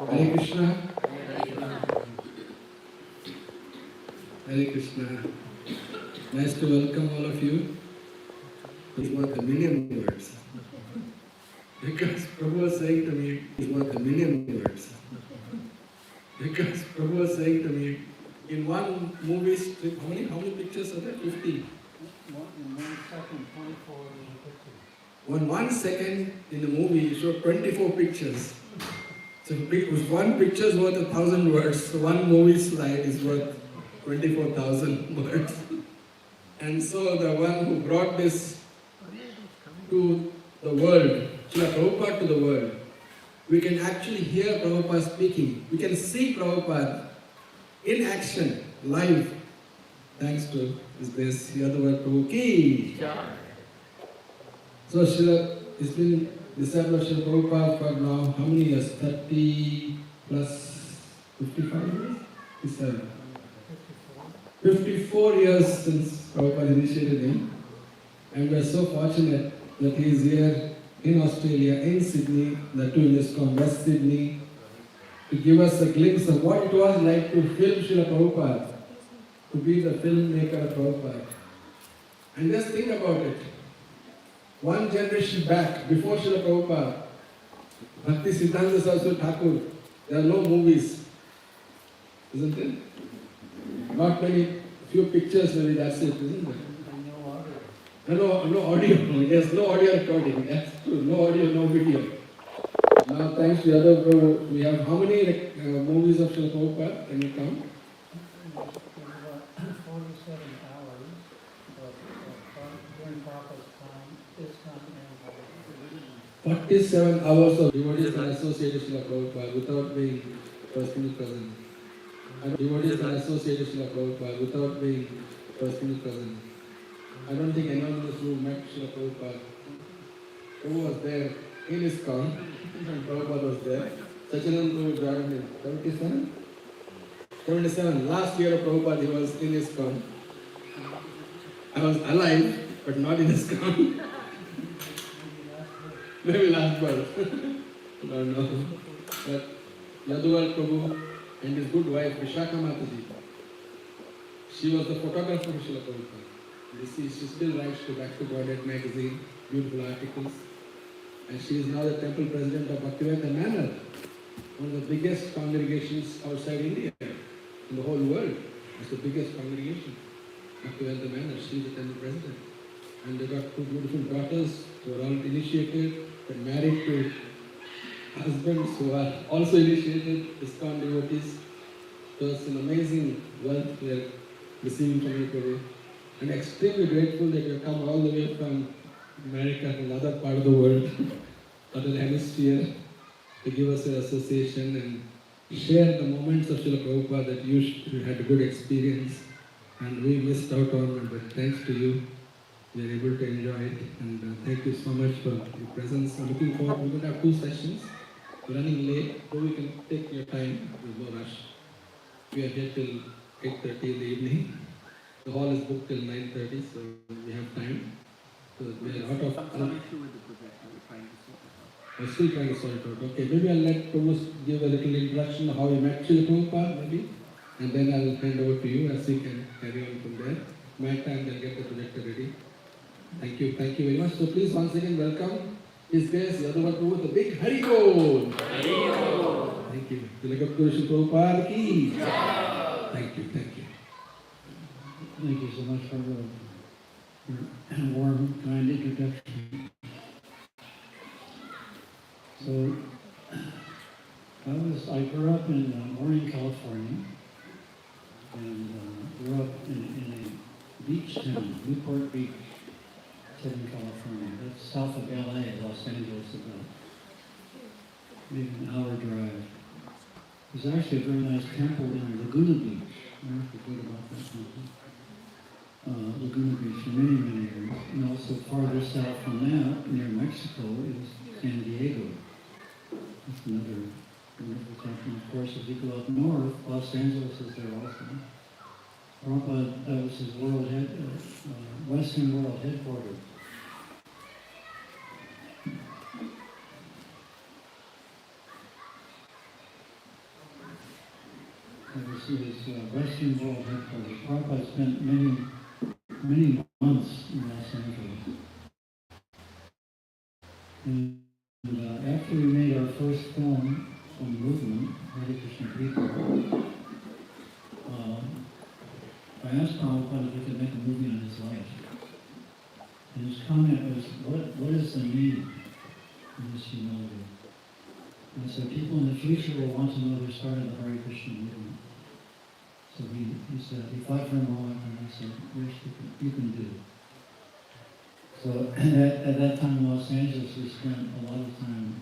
Hare Krishna. Hare Krishna. Nice to welcome all of you. It's worth a million words. Because Prabhu was saying to me, it's worth a million words. Because Prabhu was saying to me, in one movie strip, how many pictures are there? 50. In 1 second, 24 pictures. On 1 second in the movie, you show 24 pictures. So one picture is worth 1,000 words. So one movie slide is worth 24,000 words. And so the one who brought this to the world, Srila Prabhupada to the world, we can actually hear Prabhupada speaking. We can see Prabhupada in action, live, thanks to his grace, Yadubara Prabhu ki. So Srila, it's been disciple of Srila Prabhupada for now, how many years? 30 plus 55 years? 57. 54 years since Prabhupada initiated him. And we are so fortunate that he is here in Australia, in Sydney, the two ISKCON, West Sydney, to give us a glimpse of what it was like to film Srila Prabhupada, to be the filmmaker of Prabhupada. And just think about it. One generation back, before Srila Prabhupada, Bhakti Siddhanta Saraswati Thakur, there are no movies, isn't it? Not many, few pictures maybe, that's it, isn't it? No audio, yes, no audio recording, that's true, no audio, no video. Now thanks to Yadubara, we have how many movies of Srila Prabhupada, can you count? 47 hours during Prabhupada's time, ISKCON and 47 hours of devotees can associate with Srila Prabhupada without being personally present. And devotees can associate with Srila Prabhupada without being personally present. I don't think anyone in this room met Srila Prabhupada. Prabhu was there in ISKCON, and Prabhupada was there. Sachinand Prabhu joined in 77? 77. Last year of Prabhupada, he was in ISKCON. I was alive, but not in ISKCON. Maybe last birth. No. But Yadubara Prabhu and his good wife, Vishakha Mataji, she was the photographer of Srila Prabhupada. You see, she still writes to Back to Godhead magazine, beautiful articles. And she is now the temple president of Bhaktivedanta Manor, one of the biggest congregations outside India, in the whole world. It's the biggest congregation, Bhaktivedanta Manor. She is the temple president. And they got two beautiful daughters who are all initiated and married to husbands who are also initiated, ISKCON devotees. So it's an amazing wealth we are receiving from you today. I'm extremely grateful that you have come all the way from America, from another part of the world, other hemisphere, to give us your association and share the moments of Srila Prabhupada that you had a good experience and we missed out on, but thanks to you, we are able to enjoy it. And thank you so much for your presence. I'm looking forward. We're going to have 2 sessions. We're running late, so we can take your time. There's no rush. We are here till 8:30 in the evening. The hall is booked till 9:30, so we have time. So we are out of... Some issue with the projector, we're trying to sort it out. We're still trying to sort it out. Okay, maybe I'll let Prabhu give a little introduction of how we met Srila Prabhupada, maybe. And then I'll hand over to you as we can carry on from there. My time, they'll get the projector ready. Thank you very much. So please once again welcome His Grace Yadubara Prabhu with a big Hari Bol. Thank you. Tilakam Srila Prabhupada ki. Thank you. Thank you so much for your warm, kind introduction. So, I grew up in Orange, California, and grew up in a beach town, Newport Beach, Southern California. That's south of LA, Los Angeles, about maybe an hour drive. There's actually a very nice temple in Laguna Beach. I don't know if you heard about that temple. Laguna Beach for many years. And also farther south from that, near Mexico, is San Diego. That's another wonderful temple. Of course, if you go up north, Los Angeles is there also. Prabhupada, that was his Western world headquarters. Western World headquarters. Prabhupada spent many months in Los Angeles. And after we made our first film on the movement, Hare Krishna People, I asked Prabhupada if he could make a movie on his life. And his comment was, what is the need in this humility? And so people in the future will want to know the start of the Hare Krishna movement. So he said, he thought for a moment and he said, yes, you can do. So at that time in Los Angeles, we spent a lot of time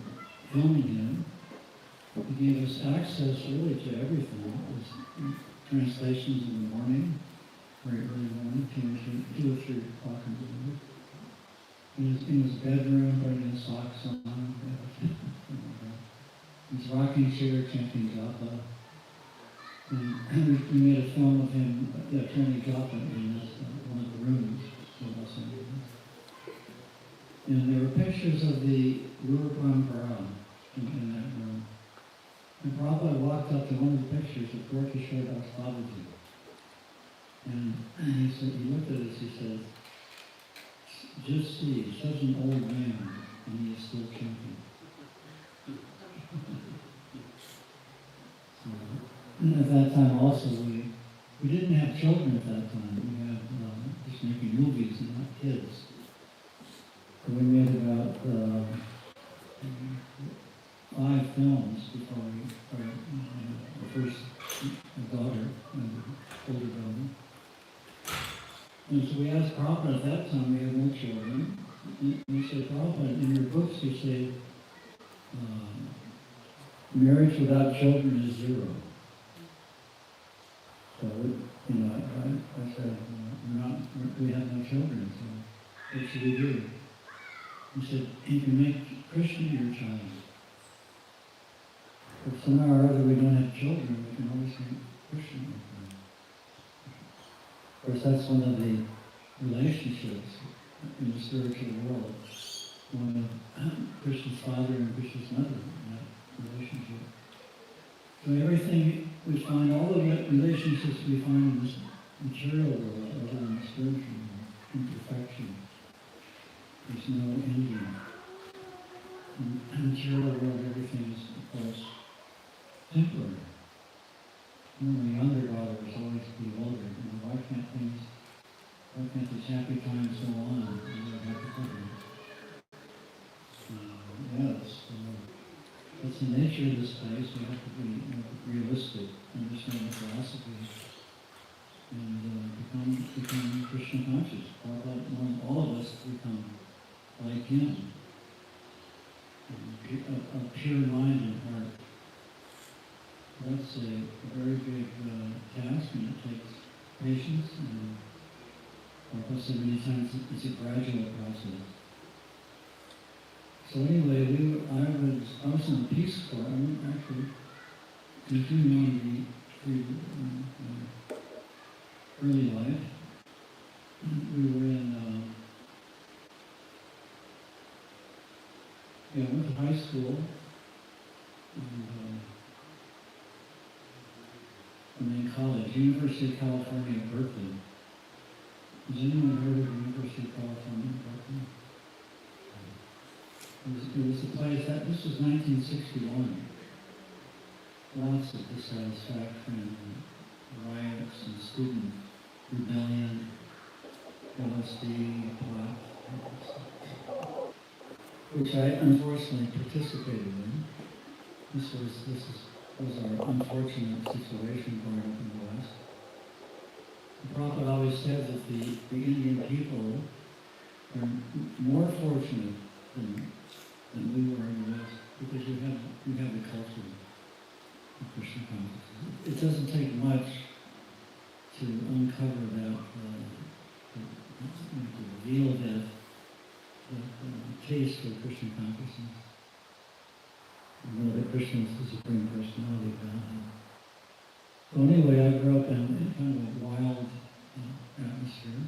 filming him. He gave us access really to everything. It was translations in the morning, very early morning, 2 or 3 o'clock in the morning. In his bedroom, putting his socks on. His rocking chair, chanting japa. And we made a film of him chanting japa in one of the rooms in Los Angeles. And there were pictures of the Rupa Parampara in that room. And Prabhupada walked up to one of the pictures of Gorkishore Das Babaji. And he said, he looked at us, he said, just see, such an old man, and he is still chanting. And at that time also, we didn't have children at that time. We had just making movies and not kids. So we made about 5 films before we had the first daughter, and the older daughter. And so we asked Prabhupada at that time, we had no children. And we said, Prabhupada, in your books you say, marriage without children is 0. So, I said, we have no children, so what should we do? He said, you can make Krishna your child. If somehow or other we don't have children, we can always make Krishna your child. Of course, that's one of the relationships in the spiritual world. One of Krishna's father and Krishna's mother in that relationship. So everything we find, all the relationships we find in this material world, other than the spiritual world, imperfection. There's no ending. In the material world, everything is, of course, temporary. The younger daughter is always bewildered. Why can't these happy times go on? Yes. That's the nature of this place. We have to be realistic, understand the philosophy, and become Krishna conscious. All of us become like him. A pure mind and heart. That's a very big task, and it takes patience, and like I said many times, it's a gradual process. So anyway, I was in the Peace Corps. I actually continuing on the early life. We were in, went to high school, and then college, University of California at Berkeley. Has anyone heard of the University of California at Berkeley? It was a place this was 1961. Lots of dissatisfaction, riots, and student rebellion, LSD, pot, which I unfortunately participated in. This was our unfortunate situation growing up in the West. The Prabhupada always said that the Indian people are more fortunate than we were in the West, because we have the culture of Krishna consciousness. It doesn't take much to uncover that, to reveal that taste for Krishna consciousness. You know that Krishna is the Supreme Personality of Godhead. So anyway, I grew up in kind of a wild atmosphere.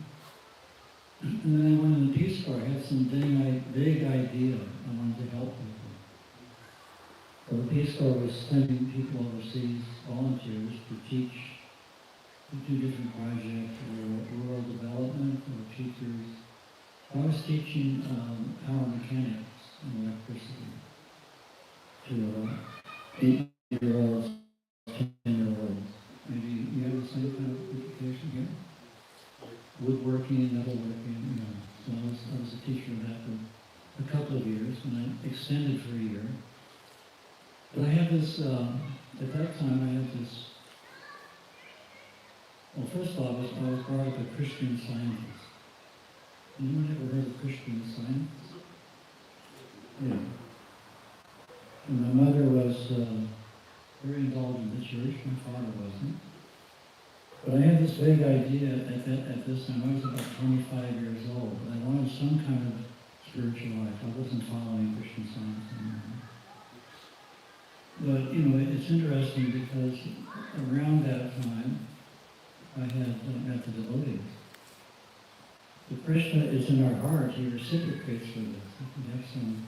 And then I went in the Peace Corps. I had some vague idea I wanted to help people. So the Peace Corps was sending people overseas, volunteers, to teach, to do different projects, or rural development, or teachers. I was teaching power mechanics and electricity to 8-year-olds, 10-year-olds. Maybe you have the same kind of education here? Woodworking, metalworking, you know. So I was a teacher of that for a couple of years, and I extended for a year. But I had this, at that time I had this, well, first of all, I was brought up a Christian Scientist. Anyone ever heard of Christian Science? Yeah. And my mother was very involved in the church, my father wasn't. But I had this vague idea at this time. I was about 25 years old. I wanted some kind of spiritual life. I wasn't following Christian Science anymore. But, you know, it's interesting because around that time, I had met the devotees. If Krishna is in our heart, he reciprocates with us. If we have some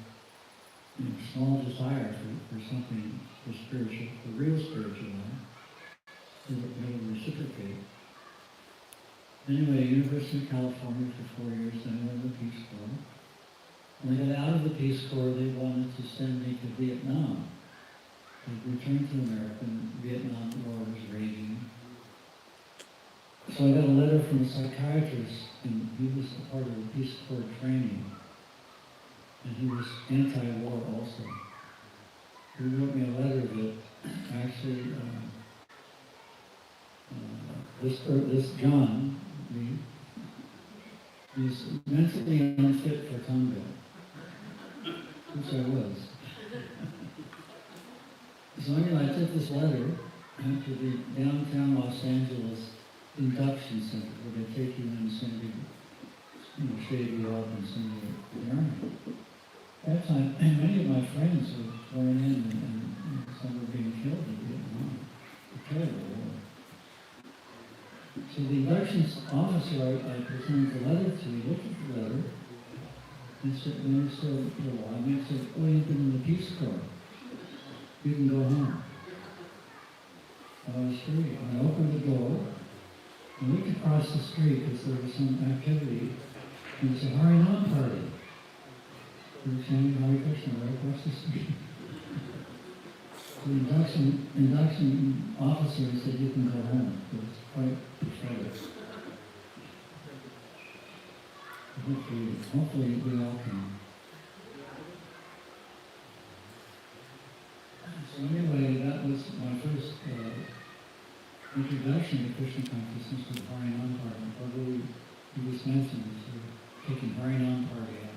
small desire for something, for spiritual, for real spiritual life, he'll reciprocate. Anyway, University of California for 4 years, then I went to the Peace Corps. When I got out of the Peace Corps, they wanted to send me to Vietnam. I returned to America, and Vietnam War was raging. So I got a letter from a psychiatrist, and he was a part of the Peace Corps training. And he was anti-war also. He wrote me a letter that actually, this John, he's mentally unfit for combat, which I was. So anyway, I took this letter to the downtown Los Angeles induction center, where they take you in and send you, shave you up and send you to the army. At that time, many of my friends were thrown in, and some were being killed in Vietnam. A terrible war. So the induction officer I presented the letter to, he looked at the letter, and said, and he said, and he said, oh, you've been in the Peace Corps. You can go home. I was free. I opened the door, and looked across the street because there was some activity, and it was a Harinam party. They were chanting Hare Krishna right across the street. The induction officer said, you can go home. It was quite pathetic. Hopefully we all can. So anyway, that was my first introduction to Krishna consciousness with Harinam party. Prabhu, he was mentioned as taking Harinam party out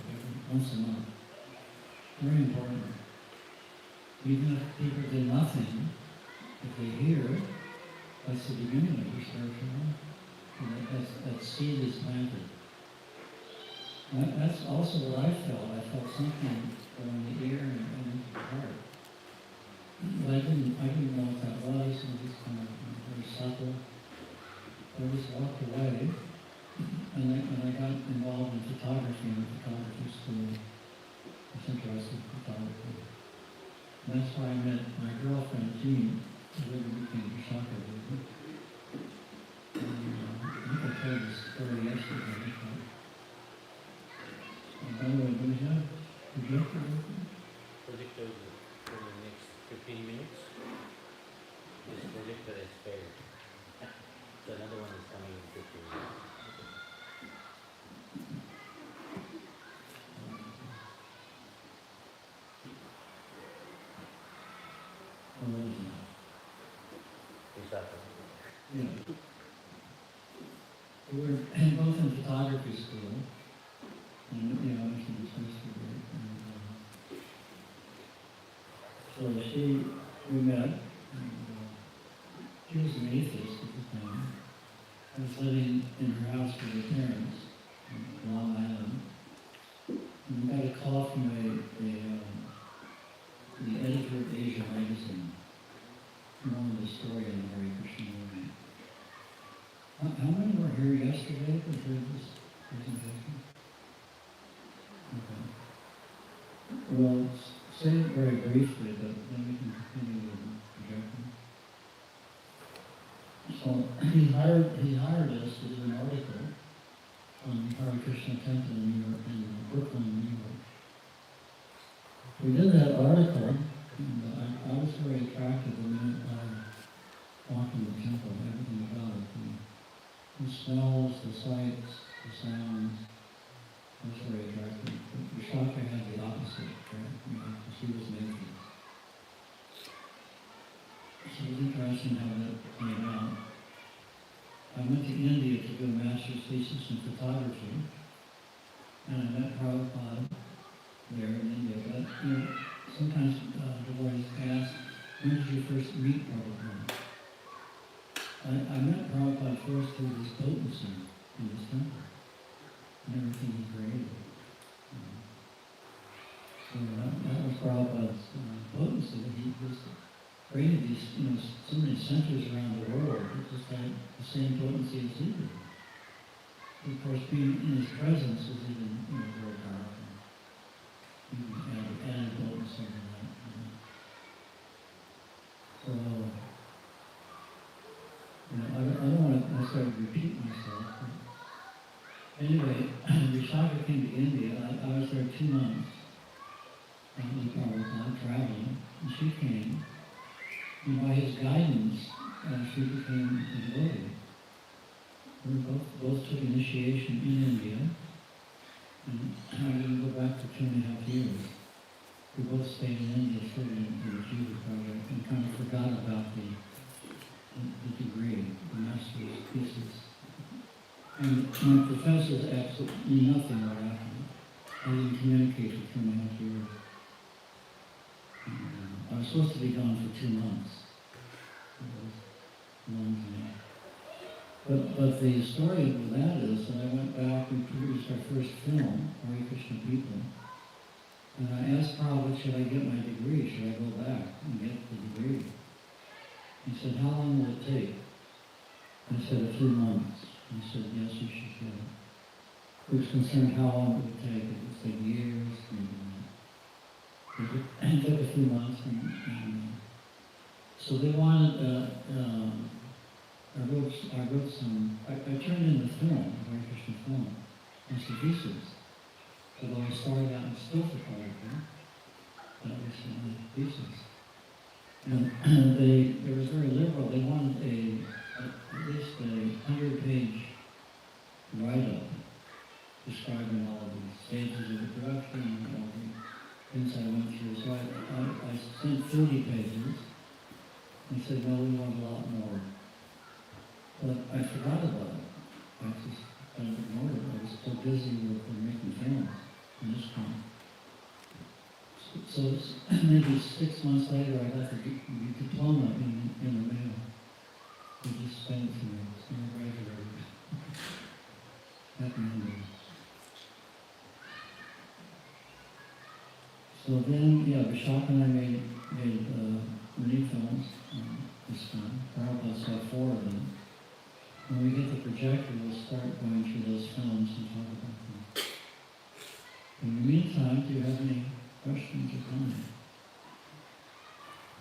once a month. Very important. Even if people do nothing, if they hear, that's the beginning of your spiritual life. That seed is planted. That's also what I felt. I felt something from the ear and into the heart. But I didn't know what that was. It was just kind of very subtle. I just walked away, and I got involved in photography in the photography school. I was interested in photography. And that's why I met my girlfriend, Jean, who later became Vishaka with me. And I think I told this story yesterday. By the way, do we have a projector open? Projector for the next 15 minutes. This projector is failed. So another one is coming in 15 minutes. Yeah. We were both in photography school, and I was supposed to be. So we met, and she was an atheist at the time. I was living in her house with her parents in Long Island, and we got a call from the editor of Asia magazine. One of the story in the Hare Krishna movement. How many were here yesterday that heard this presentation? Okay. Well, say it very briefly, but then we can continue with the projecting. So he hired us to do an article on Hare Krishna Temple in New York, in Brooklyn, New York. We did that article, and I was very attracted the minute I walked in the temple, everything about it. The smells, the sights, the sounds. I was very attracted. But Vishaka had the opposite, right? Because he was naked. So it was interesting how that came out. I went to India to do a master's thesis in photography, and I met Prabhupada there in India. But sometimes the boys ask, when did you first meet Prabhupada? I met Prabhupada first through his potency in this temple and everything he created. So that was Prabhupada's potency. He just created these, so many centers around the world that just had the same potency as he did. Of course, being in his presence was even very powerful. Added potency to that. So, I don't want to necessarily repeat myself. But anyway, Vishaka came to India. I was there 2 months. With Prabhupada traveling, and she came. And by his guidance, she became a devotee. We both took initiation in India, and I didn't go back for 2.5 years. We both stayed in India studying for the Jiva project and kind of forgot about the degree, the master's thesis. And my professors absolutely knew nothing what happened. I didn't communicate for 2.5 years. I was supposed to be gone for 2 months. It was a long time. But the story of that is that I went back and produced our first film, Hare Krishna People. And I asked Prabhupada, should I get my degree? Should I go back and get the degree? He said, how long will it take? I said, a few months. He said, yes, you should get it. He was concerned how long it would take. It would take years, maybe not. It took a few months. So they wanted, I turned in the film, Hare Krishna film, as a thesis. Although I started out in still photography, that was my thesis. And they were very liberal. They wanted at least a 100-page write-up describing all of these stages of the production and all the things I went through. So I sent 30 pages and said, no, we want a lot more. But I forgot about it. I just kind of ignored it. I was so busy with making films in this time. So maybe 6 months later, I got the diploma in the mail. They just sent it to me. So I graduated. Happy ending. So then, Vishaka and I made many films this time. Prabhupada saw 4 of them. When we get the projector, we'll start going through those films and talk about them. In the meantime, do you have any questions or comments?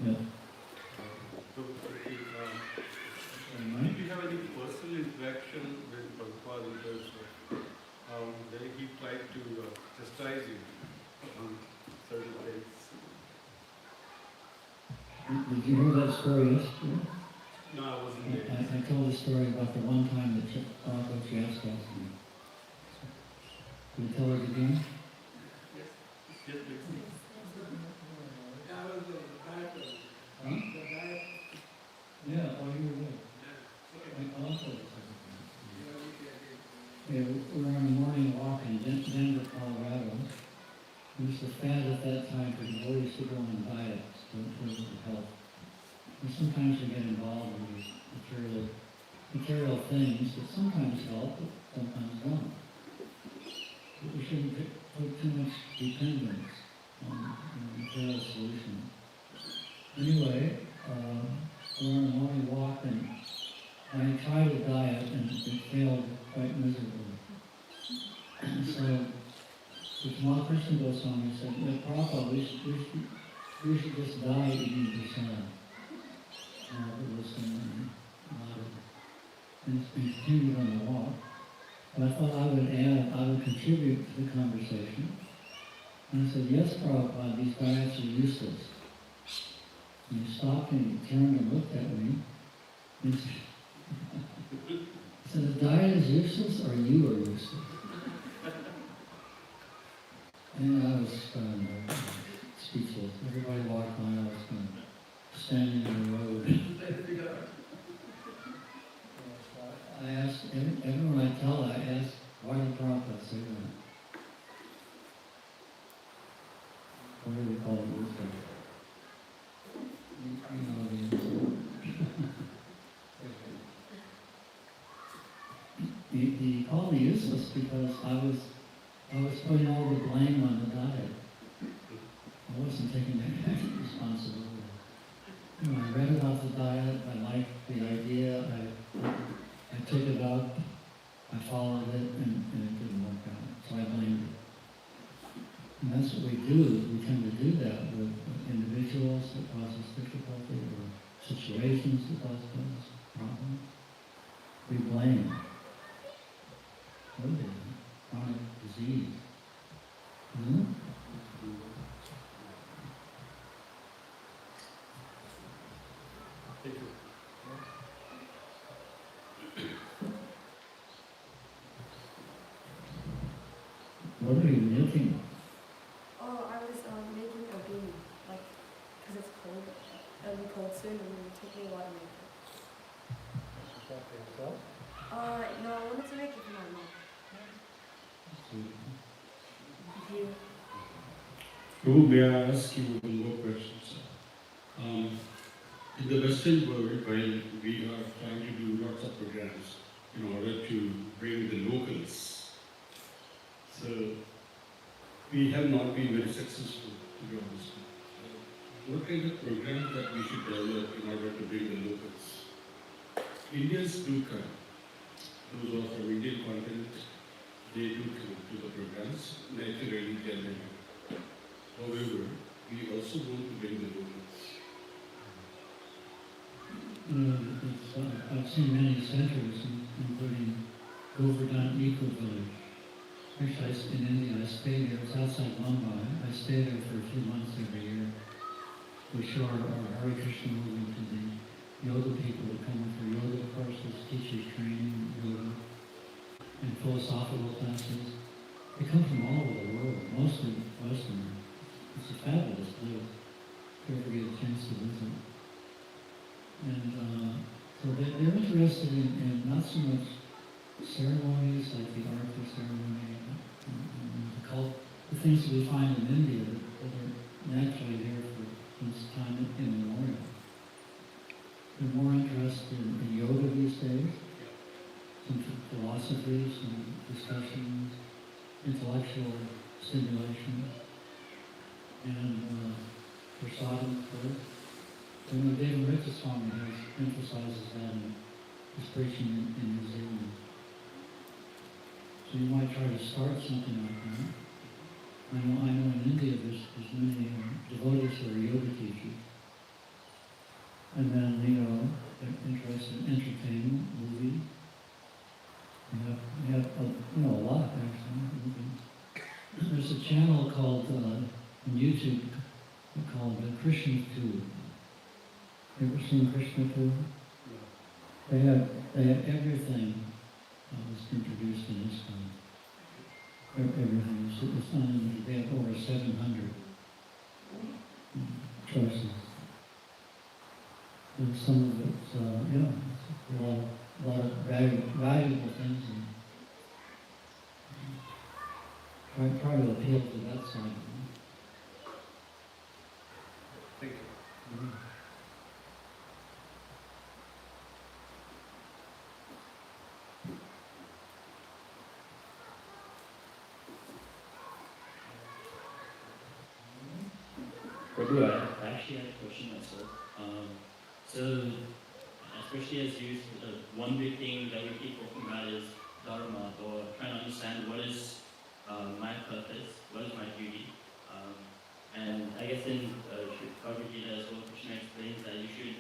Yeah. Did you have any personal interaction with Prabhupada in terms of he tried to chastise you on certain things? Did you hear that story yesterday? No, I wasn't there. I told the story about the one time that Prabhupada asked us. Can you tell it again? Yes, please. Huh? Yeah, oh, you were there. I'll tell you something. Yeah, we were on a morning walk in Denver, Colorado. It was the fad at that time for devotees to go on diets for health. And sometimes we get involved in these material things that sometimes help, but sometimes don't. But we shouldn't put too much dependence on material solutions. Anyway, we're on a morning walk and I tried a diet and it failed quite miserably. And so So Tamal Krishna Goswami said, Prabhupada, we should just die eating prasad. Never listen and nodded. And continued on the walk. But I thought I would contribute to the conversation. And I said, yes, Prabhupada, these diets are useless. And he stopped and he turned and looked at me. And he said, the diet is useless or you are useless? And I was speechless. Everybody walked by, I was standing in the road. I asked, everyone I tell, I ask, why did Prabhupada say that? What do we call it? Wisdom. You know the answer. He called me useless because I was putting all the blame on the diet. I wasn't taking any responsibility. You know, I read about the diet, I liked the idea, I took it up, I followed it, and it didn't work out. So I blamed it. And that's what we do. We tend to do that with individuals that cause us difficulty or situations that cause us problems. We blame. What is it? Chronic disease. Isn't it? Thank you. What are you making? Oh, I was making a beanie, like, because it's cold. It'll be cold soon, and it will take me a while to make it. Is that for yourself? No, I wanted to make it for my mom. Thank you. Prabhu, may I ask you one more question, sir? In the Western world, while we are trying to do lots of programs in order to bring the locals, so we have not been very successful, to be honest. What kind of programs that we should develop in order to bring the locals? Indians do come. Those who are from Indian continent, they do come to the programs, naturally generally. However, we also want to bring the locals. I've seen many centers, including Govardhan Eco Village. Actually, in India, I stayed there. It's outside Mumbai. I stay there for a few months every year. We show our Hare Krishna movement to the yoga people that come in for yoga courses, teachers training, yoga, and philosophical classes. They come from all over the world, mostly Western. It's a fabulous place. If you ever get a chance to visit. And so they're interested in not so much ceremonies like the Artha ceremony and the things that we find in India that are naturally there since time immemorial. They're more interested in yoga these days, some philosophy, some discussions, intellectual stimulation, and prasadam first. And David Ritzaswamy emphasizes that in his preaching in New Zealand. So you might try to start something like that. I know in India there's many devotees who are yoga teachers. And then, they're interested in entertainment, movies. We have a lot actually. There's a channel called, on YouTube, called Krishna Tube. You ever seen Krishna Tube? They have everything that's introduced in ISKCON. Everything. It's on, they have over 700 choices. And some of it's, it's a lot of valuable things. And try to appeal to that side. Thank you. Mm-hmm. Prabhu, I actually had a question myself. So, especially as youth, one big thing that we keep talking about is Dharma, or trying to understand what is my purpose, what is my duty. And I guess in Bhagavad Gita as well, Krishna explains that you should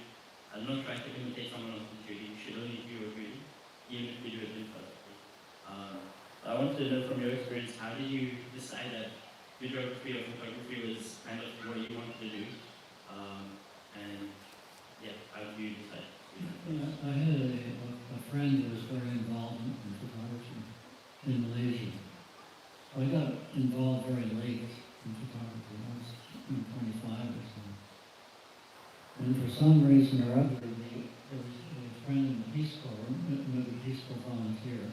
not try to imitate someone else's duty. You should only do your duty, even if you do it imperfectly. I wanted to know from your experience, how did you decide that videography or photography was kind of what you wanted to do? And yeah, how did you decide? Yeah, I had a friend who was very involved in photography in Malaysia. I got involved very late in photography. I was 25 or so. And for some reason or other, there was a friend in the Peace Corps, another Peace Corps volunteer,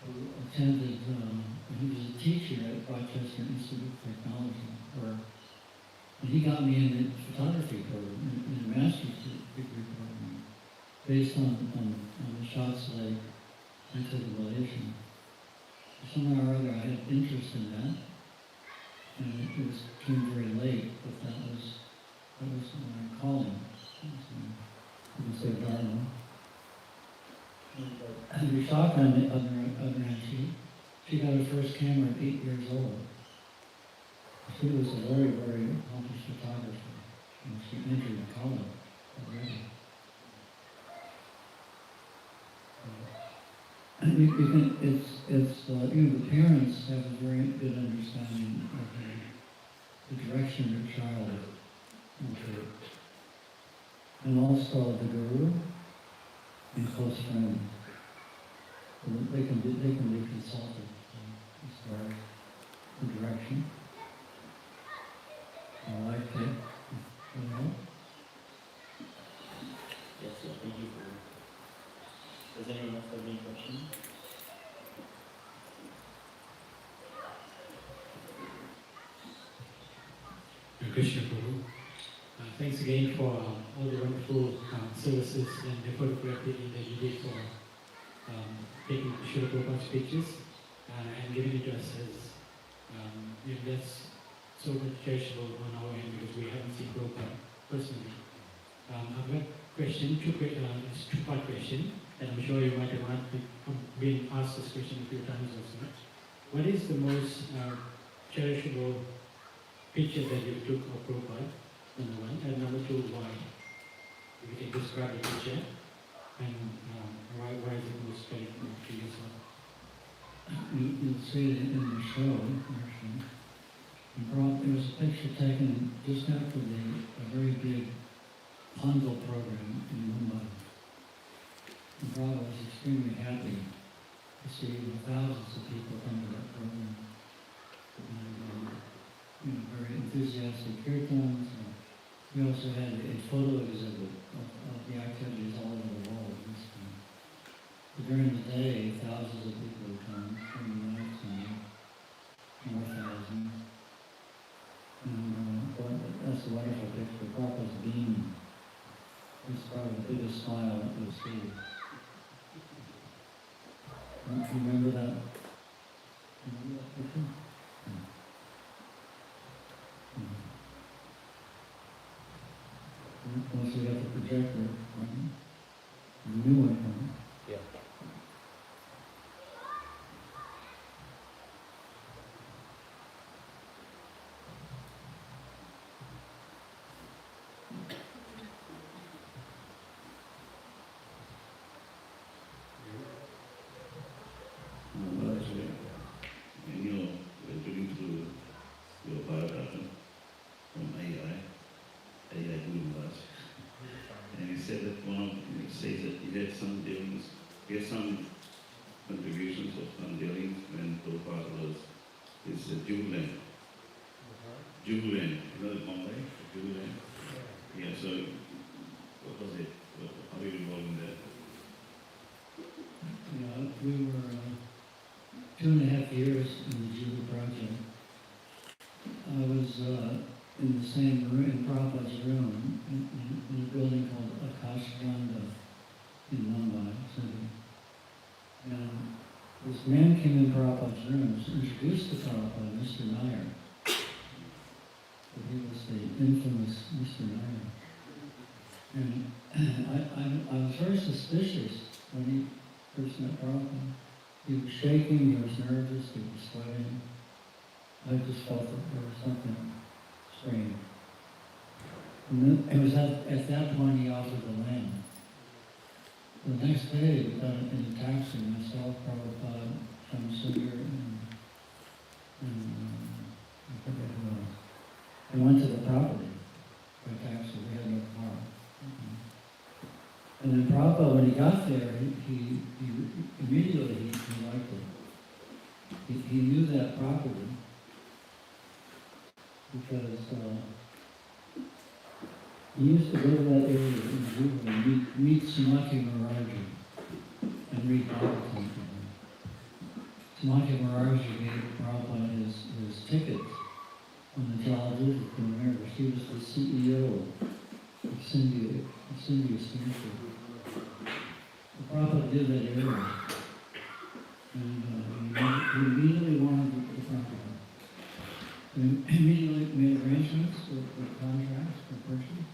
who attended, he was a teacher at Rochester Institute of Technology, and he got me in the photography program, in a master's degree program, based on the shots that I took in Malaysia. Somehow or other, I had interest in that, and it came very late, but that was my calling. You can say Dharma. And Vishaka, on the other hand, she got her first camera at 8 years old. She was a very, very accomplished photographer, and she entered the color already. And the parents have a very good understanding of the direction their child will take. And also the guru and close friends. They can be consulted as far as the direction. I like that. You know? Yes, sir. Thank you for. Does anyone else have any questions? Krishna Prabhu. Thanks again for all the wonderful services and the photography that you did for taking Srila Prabhupada's pictures and giving it to us as that's so much cherishable on our end because we haven't seen Prabhupada personally. I've got a question, it's a two-part question, and I'm sure you might have been asked this question a few times also. What is the most cherishable picture that you took of Prabhupada, number one, and number two, why? If you can describe the picture, and why is it most cherishable to yourself? You'll see it in the show, actually. There was a picture taken just after a very big Pongal program in Mumbai. And Prabhupada was extremely happy to see thousands of people come to that program. And, very enthusiastic kirtans. We also had a photo exhibit of the activities all over the world at this time. But during the day, thousands of people would come, during the night, and more thousands. And that's a wonderful picture. Prabhupada's beaming. It's probably the biggest smile that you'll see. Don't you remember that? Remember that picture? Once we got the projector, the new one. Yeah. Well, actually, reading through your biography from AI Yadubara, and he said that it says that he had some dealings, he had some contributions of some dealings when Prabhupada was his Jubilant. Jubilant, you know the Mumbai, Jubilant? Yeah, so what was it? How were you involved in that? Yeah, we were 2.5 years in the Jubilee project. I was in the same room, in Prabhupada's room, in a building called ISKCON in Mumbai city. And this man came in Prabhupada's room, was introduced to Prabhupada, Mr. Nair. He was the infamous Mr. Nair. And I was very suspicious when he first met Prabhupada. He was shaking, he was nervous, he was sweating. I just felt that there was something strange. And then it was at that point he offered the land. The next day, we got in a taxi, myself, Prabhupada, Shamsundar, and I forget who else. We went to the property by taxi, we had no car. And then Prabhupada, when he got there, he immediately he liked it. He knew that property because he used to go to that area in Juba and meet Sumati Maharaji and read Bhagavatam to him. Sumati Maharaji gave Prabhupada his tickets on the job visit to America. She was the CEO of Cindy Steamship. Prabhupada did that area. And he immediately wanted the property. He immediately made arrangements with contracts for purchase.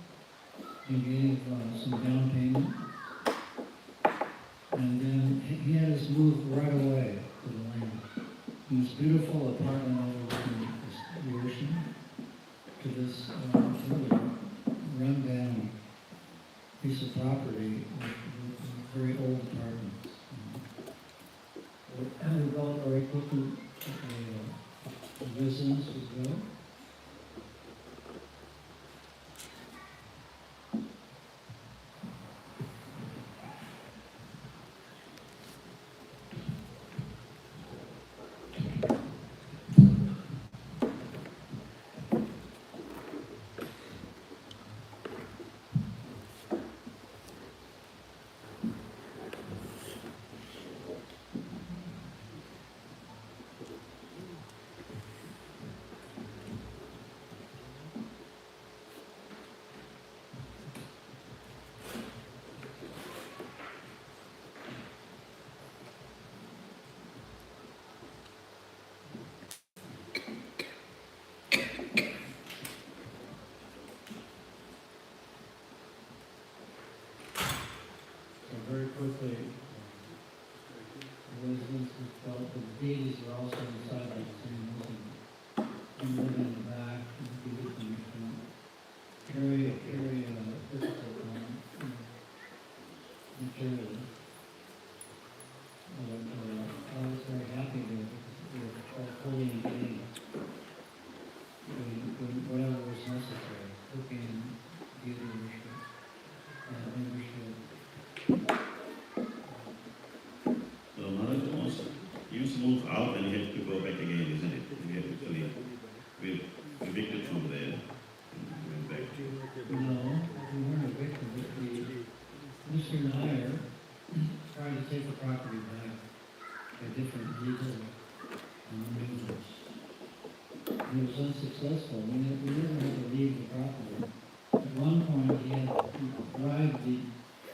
He gave some down payment. And then he had us move right away to the land. In this beautiful apartment overlooking the ocean to this really run-down piece of property with very old apartments. And we built very quickly a business as well. Very quickly, the residents felt that the deities were also inside the same building. And living in the back, and the commission. Very difficult materially. I was very happy that we were fully engaged. Whatever was necessary, cooking, deity worship, membership. So Maharaj, you used to move out and you had to go back again, isn't it? You had to leave. We evicted from there and went back. No, we weren't evicted. Mr. Nair tried to take the property back by different legal maneuvers. He was unsuccessful. We never had to leave the property. At one point, he had bribed the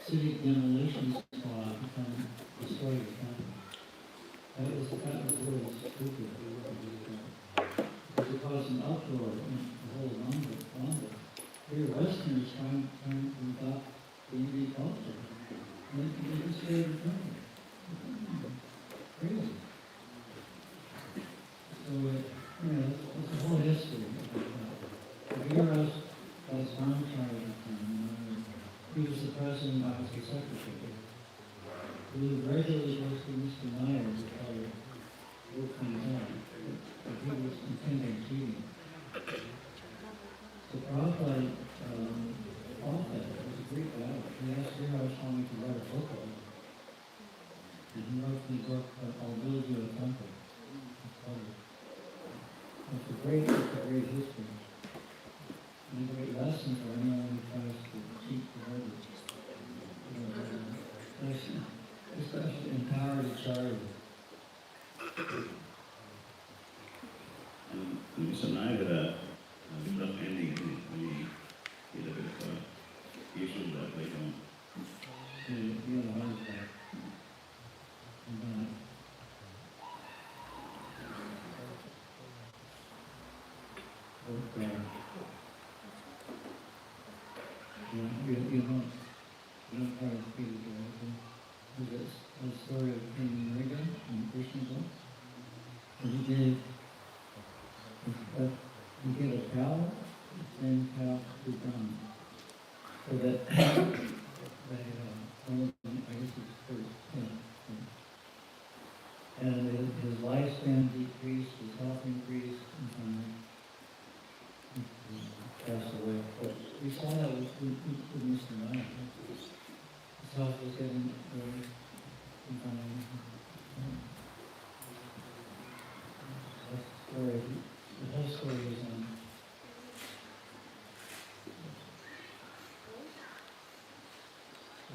city demolition squad to come destroy the property. That was really stupid. Because it caused an uproar in the whole London. Here, Westerners trying to adopt the Indian culture. And they just stayed in front of it. Crazy. So, it's a whole history of that. Viras was one child at the time. He was the president, I was the secretary. We would regularly go to Mr. Nair to try to work things out. But he was intending cheating. So Prabhupada fought that. It was a great battle. He asked Viras Swami to write a book on it. And he wrote the book, I'll Build You a Temple. It's a great history. And a great lesson for anyone who tries to cheat the others. Especially empower each other. And Mr. Nair had a rough ending, isn't it? When he had a bit of issue with that later on. He had a heart attack. You don't try to speak it, right? There's a story of King Mriga in Krishna's book. And he gave a cow, and cow to Brahma. So that one of them, I guess it's first, and his lifespan decreased, his health increased, and finally he passed away. But we saw that with Mr. Knight. His health was getting very, and finally, that's the story. The whole story is on.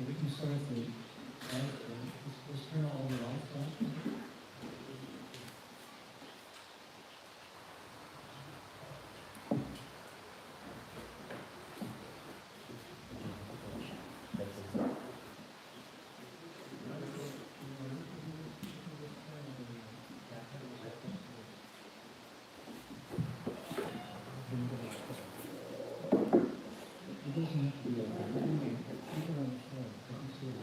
We can start the light. Let's turn all the lights off. It doesn't have to be a people on the floor. Let me see it.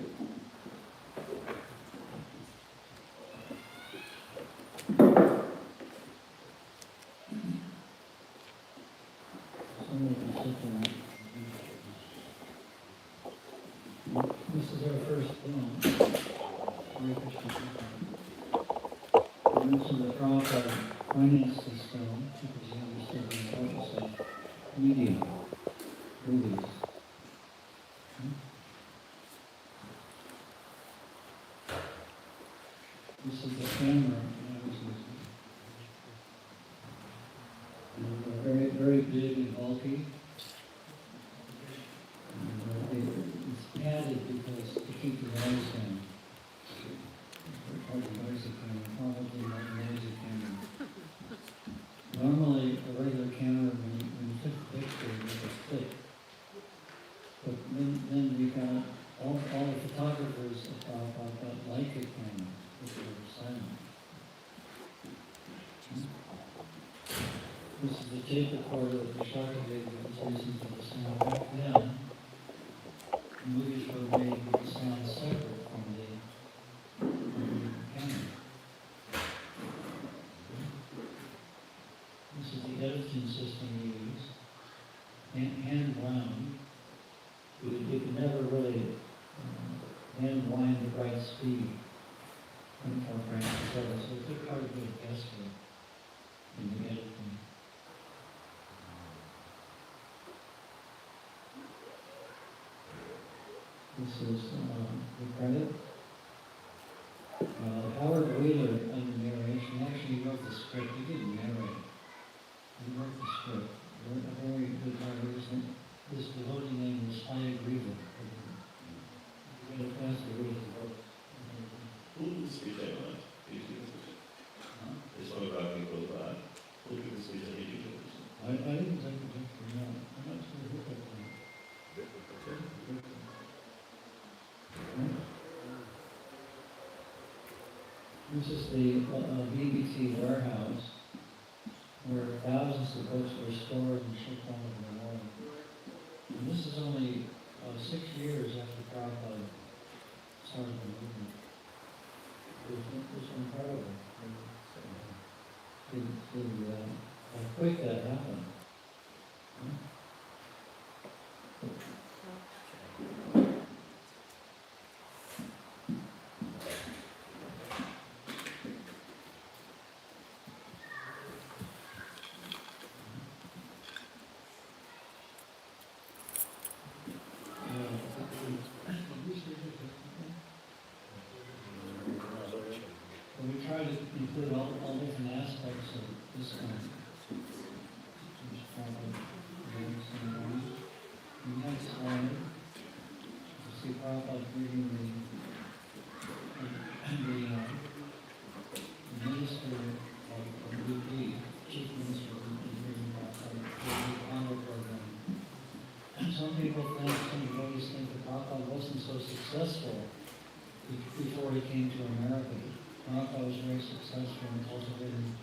Someone can sit there. This is our first film. Hare Krishna. I mentioned that Prabhupada financed this film because he understood the importance of media, movies. This is the camera I was using. And very, very big and bulky. And it's padded because to keep the noise down. Hard to noisy camera, probably not a noisy camera. Normally, a regular camera, when you took the picture, it was thick. But then we got all the photographers got Leica cameras, which were silent. This is the tape recorder that Vishaka was using for the sound. Back then, movies were made with the sound separate from the camera. This is the editing system we use. Hand wound. You could never really hand wind the right speed. 24 frames per second, so it took quite a bit of guesswork in the editing. This is the credit. Howard Wheeler under narration actually wrote the script. He didn't narrate. He wrote the script. A very good narration. His devotee name was Yadubara. You're going to pass the read the book. Who did the speech I want? This photography goes by. Who did the speech I need to do? I didn't take the picture, no. I'm not sure who took that. This is the BBC warehouse where thousands of books were stored and shipped all over the world. And this is only 6 years after Prabhupada started the movement. It was incredible how quick that happened. We try to include all different aspects of this kind. The next slide, you see Prabhupada reading the minister of UP, chief minister of reading the honor program. Some people think, some devotees think that Prabhupada wasn't so successful before he came to America. Prabhupada was very successful in cultivating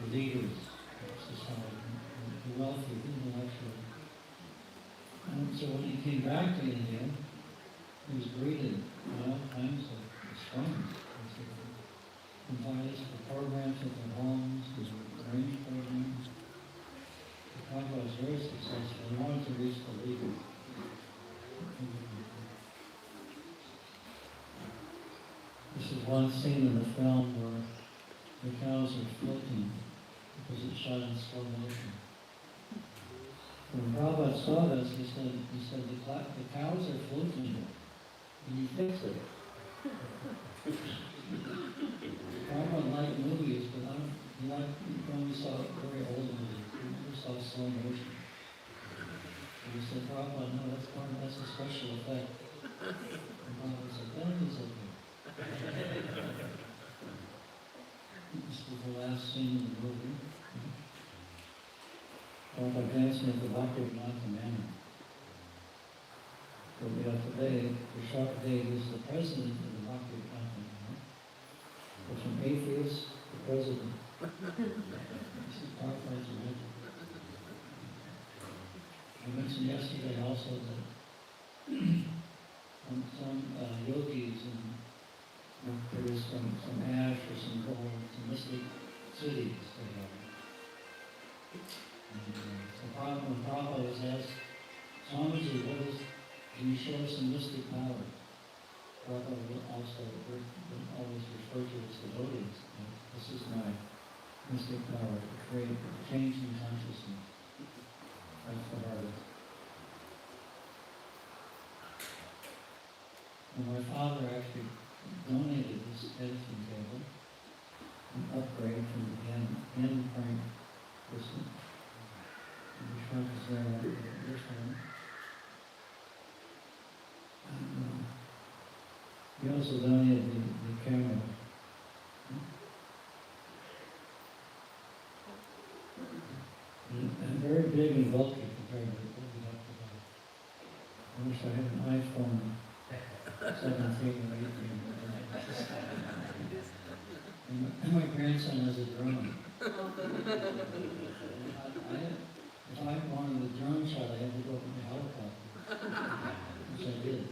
the leaders of society, the wealthy, the intellectual. And so when he came back to India, he was greeted at all times of his friends. Invited us for programs at their homes, his range programs. The Prabhupada was very successful. He wanted to reach the leader. This is one scene in the film where the cows are floating because it's shot in slow motion. When Prabhupada saw this, he said, the cows are floating. Can you fix it? Prabhupada liked movies, but he only saw very old movies. He never saw slow motion. And he said, Prabhupada, no, that's a special effect. And Prabhupada said, that is okay. This was the last scene in the movie. Prabhupada dancing at the Bhakti-Vinatha Manor. So we have today, Vishaka Dev is the president of the Bhakti-Vinatha Manor. But from atheist to president. This is Prabhupada's magic. I mentioned yesterday also that some yogis produce some ash or some gold, some mystic cities they have. And when Prabhupada was asked, Swamiji, can you show us some mystic power? Prabhupada would always refer to his devotees. This is my mystic power to create change in consciousness. That's the hardest. And my father actually donated this editing table, an upgrade from the hand frame system. And the shrunk is there on this one. And he also donated the camera. And very big and bulky compared to what we have today. I wish I had an iPhone 17 or 18. And my grandson has a drone. If I wanted a drone shot, I had to go with my helicopter, which I did.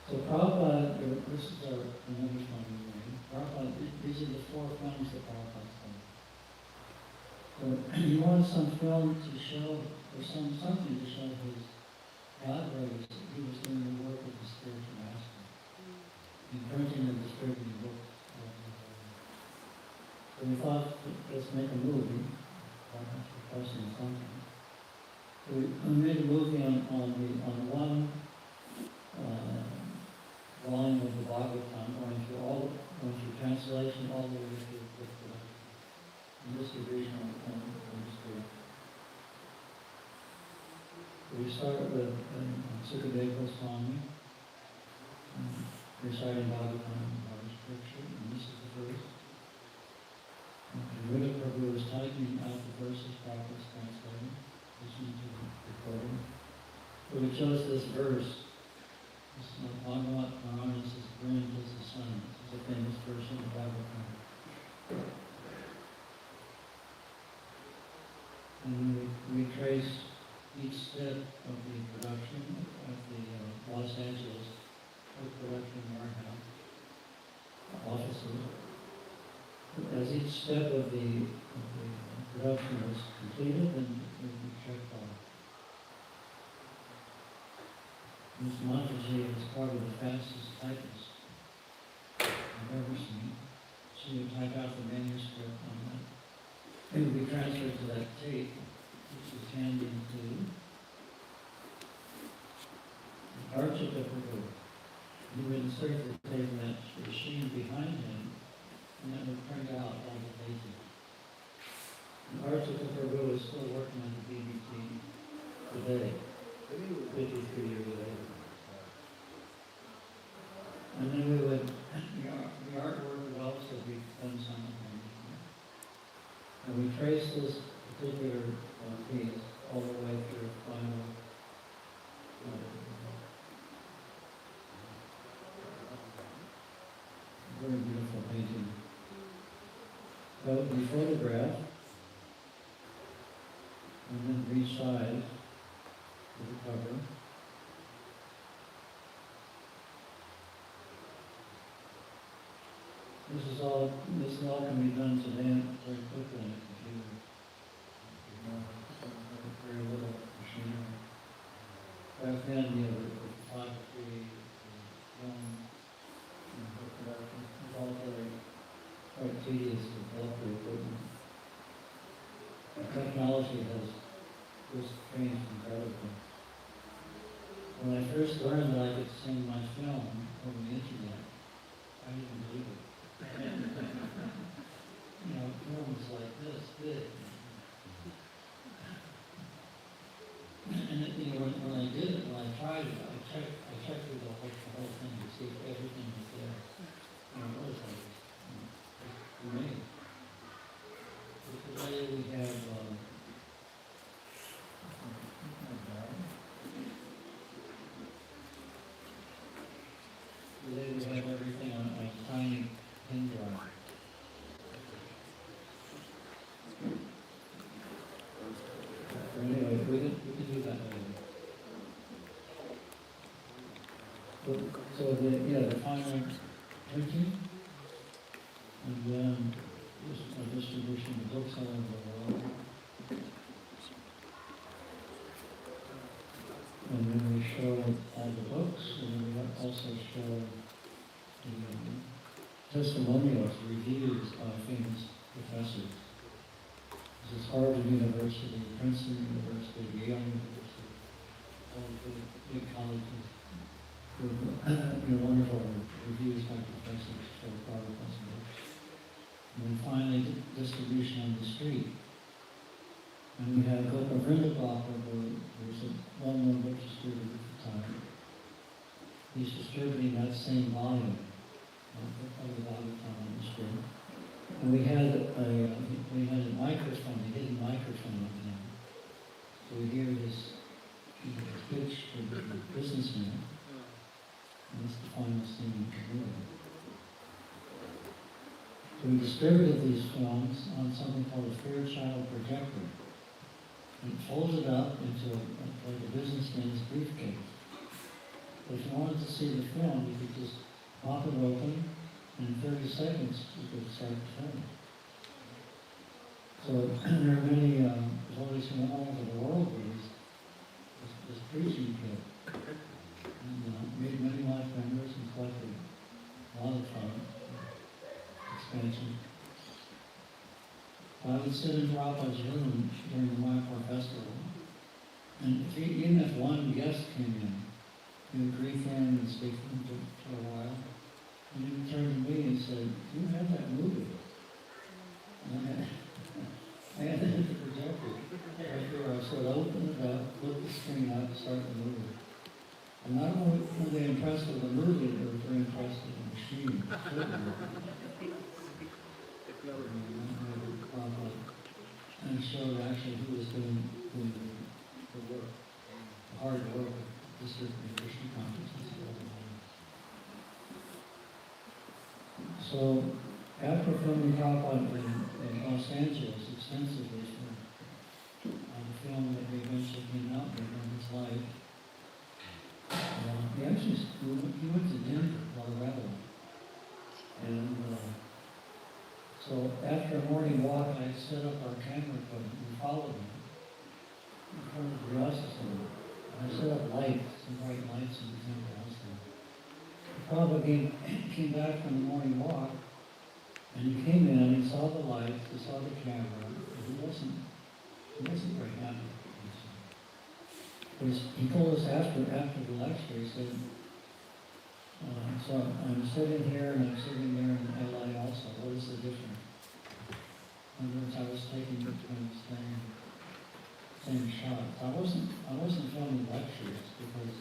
So Prabhupada, this is another funny thing. Prabhupada, these are the 4 films that Prabhupada's done. So he wanted some film to show, or something to show his God rays that he was doing the work of the spiritual master, in printing and distributing books. So we thought, let's make a movie. Prabhupada's requesting something. So we made a movie on one volume of the Bhagavatam, going through translation all the way through the production. And this is original on the screen. We started with Sukadeva Goswami, reciting Bhagavatam in scripture, and this is the verse. Yadubara Prabhu is typing out the verses, Prabhupada's translating, listening to the recording. So we chose this verse. This is Bhagavat Purana, this is brilliant as the sun. This is a famous verse in the Bhagavatam. And we trace each step of the production at the Los Angeles production warehouse offices. As each step of the production was completed, then we checked off. Ms. Mataji is part of the fastest typist I've ever seen. She would type out the manuscript on that. It would be transferred to that tape, which is handed to Archita Prabhu. He would insert the tape in that machine behind him, and that would print out all the pages. And Archita Prabhu is still working on the DVT today, 53 years later. And then the artwork would also be done simultaneously. And we trace this particular piece all the way through final. Very beautiful painting. That would be photographed and then resized for the cover. This all can be done today very quickly on a computer. Very little machinery. Back then, the photography, film, production, it was all very quite tedious with bulky equipment. The technology has just changed incredibly. When I first learned that I could send my film over the internet, I didn't believe it. Films like this big. And when I did it, when I tried it, I checked through the whole thing to see if everything was there. What is that? Amazing. Today we have everything on a tiny pen drive. Anyway, we can do that later. So the final printing, and then a distribution of books all over the world. And then we show all the books, and then we also show the testimonials, reviews by famous professors. This is Harvard University, Princeton University, Yale University, all the big colleges with wonderful reviews by professors for Prabhupada's books. And then finally, distribution on the street. And we had Gopal Vrindabhapa, who was a well-known book distributor at the time. He's distributing that same volume of the Bhagavatam on the street. And we had a microphone, a hidden microphone on him. So we hear his pitch to the businessman. And that's the final scene in the movie. So we distributed these films on something called a Fairchild projector. And folded up into like a businessman's briefcase. But if you wanted to see the film, you could just pop it open, and in 30 seconds you could start the film. So there are many devotees from all over the world with this preaching kit. And made many life members and collected a lot of expansion. I would sit in Prabhupada's room during the Mayapur festival, and even if one guest came in, he would greet them and speak to them for a while, and he would turn to me and say, "Do you have that movie?" And I had to hit the projector. Right there, I said, open it up, flip the screen out, and start the movie. And not only were they impressed with the movie, they were very impressed with the machine. And showed actually who was doing the work, the hard work of distributing Krishna consciousness. So after filming Prabhupada in Los Angeles extensively for the film that eventually came out during his life, he went to Denver, Colorado, and so after a morning walk, I set up our camera equipment and followed him in front of the Rasa Center. And I set up lights, some bright lights in the temple also. Prabhupada came back from the morning walk, and he came in and he saw the lights, he saw the camera, and he wasn't very happy. He told us after the lecture, he said, so I'm sitting here and I'm sitting there in LA also. What is the difference? In other words, I was taking the same shots. I wasn't filming lectures because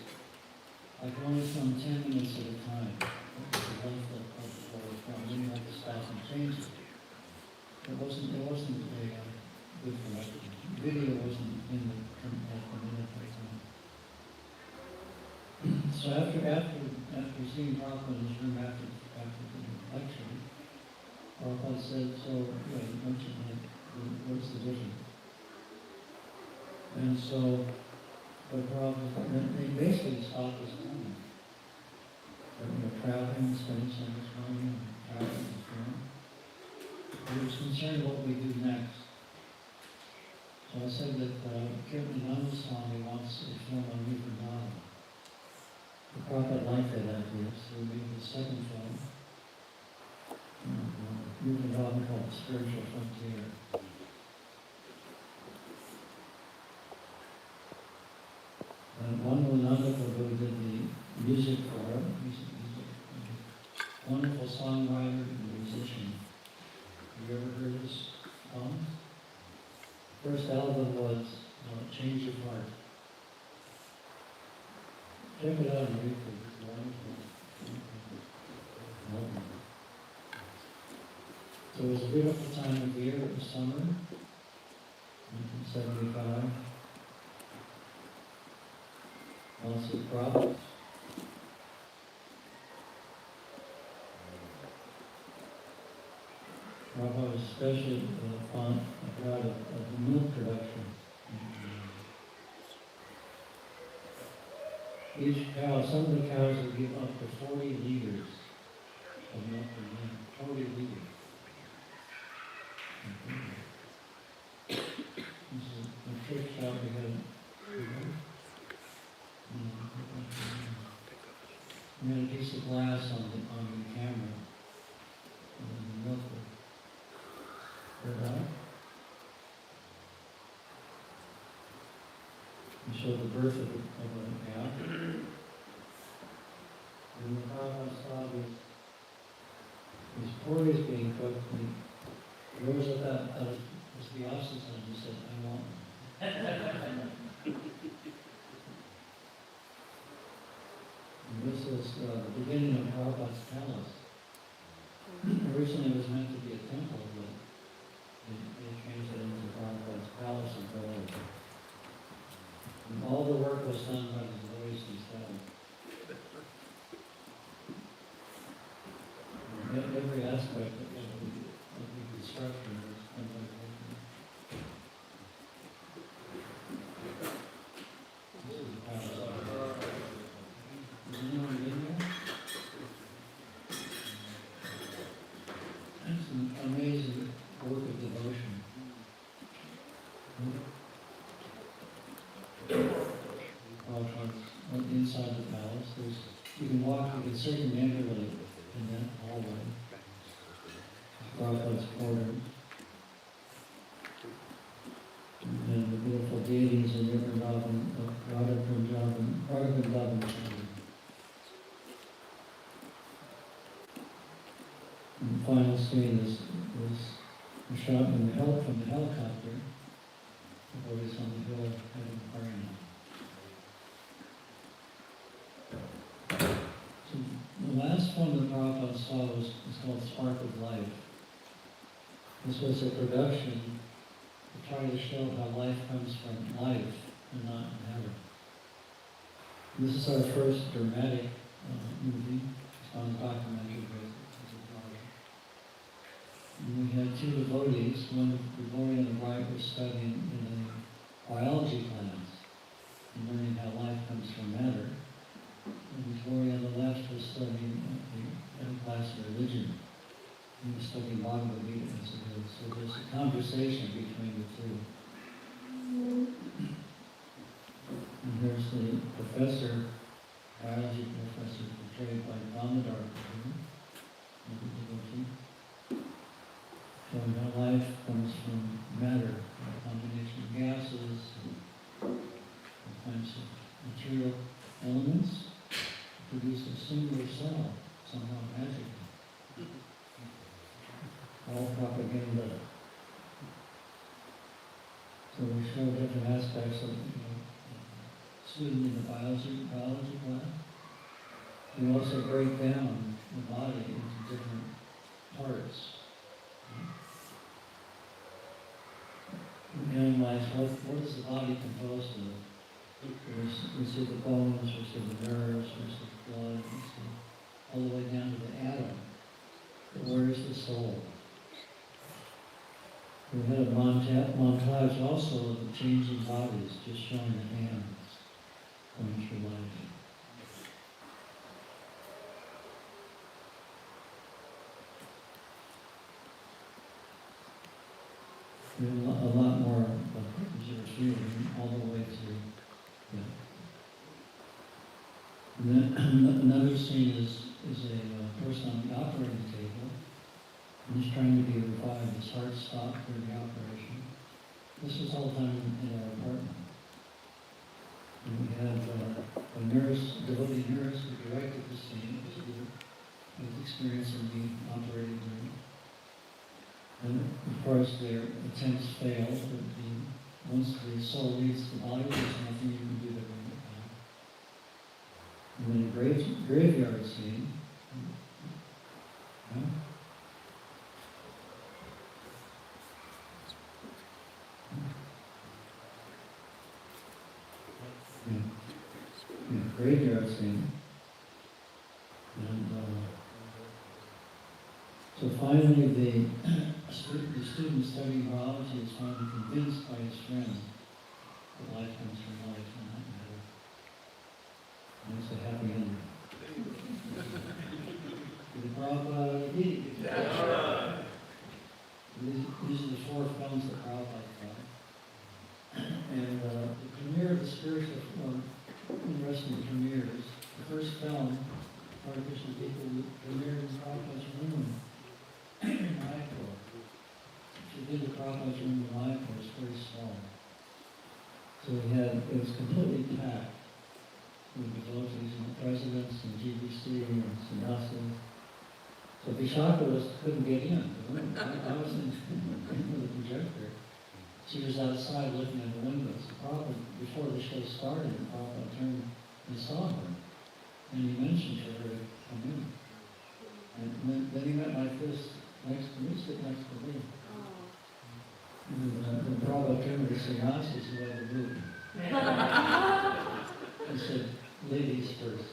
I could only film 10 minutes at a time. That was the length of the film. Then you had to stop and change it. It wasn't a good production. Video wasn't in the minute at a time. So after seeing Prabhupada in his room after the lecture, Prabhupada said, "So, what's the difference?" And so, they basically stopped his filming. Traveling, spending so much money, and traveling and filming. he was concerned what we do next. So I said that Kirtananda Swami wants a film on Vrindavan. The Prabhupada liked that idea, so we made the second film. Vrindavan called Spiritual Frontier. Nanda Prabhu did the music for it. He's a wonderful songwriter and musician. Have you ever heard his songs? First album was Change Your Heart. Check it out on YouTube. It's wonderful. So it was a beautiful time of year. It was summer, 1975. Lots of problems. Prabhupada was especially proud of the milk production. Each cow, some of the cows will give up to 40 liters of milk per minute. 40 liters. This is a trick shot we had a piece of glass on the camera. And the milk will pour out. We show the birth of a cow. And the Prabhupada saw his porridge being cooked, and he rose up out of his vyasas and he said, I want one. And this is the beginning of Prabhupada's palace. Originally it was meant to be a temple, but they changed it into Prabhupada's palace in Berlin. And all the work was done by the devotees themselves. Every aspect of the construction was done by the devotees. This is the palace. Is anyone in there? That's an amazing work of devotion. Inside the palace, you can walk, you can circumambulate in that hallway. Prabhupada's quarters. And the beautiful deities in Vrindavan, Radha Vrindavan. And the final scene is a shot from the helicopter. The devotees on the hill heading praying. The last one that Prabhupada saw was called Spark of Life. This was a production to try to show how life comes from life and not inherit. This is our first dramatic movie. It's on documentary basis. And we had two devotees. One, the devotee on the right, was studying in a biology class and learning how life comes from matter. And the devotee on the left was studying a class of religion. He was studying Bhagavad Gita as it is. So there's a conversation between the two. And here's the professor, biology professor, portrayed by Damodar, the devotee, showing how life comes from matter, a combination of gases and all kinds of material elements to produce a singular cell, somehow magically. All propaganda. So we show different aspects of student in the biology class. We also break down the body into different parts. We analyze what is the body composed of. We see the bones, we see the nerves, we see the blood, we see all the way down to the atom. But where is the soul? We had a montage also of the changing bodies, just showing the hands going through life. a lot more reserved feeling all the way through. Yeah. And then another scene is a person on the operating table, and he's trying to be revived. His heart stopped during the operation. This was all done in our apartment. And we had a nurse, devotee nurse, who directed the scene. He was experiencing the operating room. And of course their attempts failed, but once the soul leaves the body, there's nothing you can do to bring it back. And then a graveyard scene. Yeah. Graveyard scene. And so finally the student studying biology is finally convinced by his friend that life comes from life and not matter. And it's a happy ending. The Prabhupada, these are the 4 films that Prabhupada got. And the premiere of the spiritual film, interesting premieres. The first film, Hare Krishna people, premiered in Prabhupada's room in Mayapur. If you've been to Prabhupada's room in Mayapur, it's very small. So it was completely packed with devotees and presidents and GBC and sannyasis. So Vishaka couldn't get in the room. I was in the projector. She was outside looking at the windows. Prabhupada, before the show started, Prabhupada turned and saw her. And he mentioned to her to come in. And then he went like this, next to me, sit next to me. And Prabhupada turned to the sannyasis who had the room. He said, ladies first.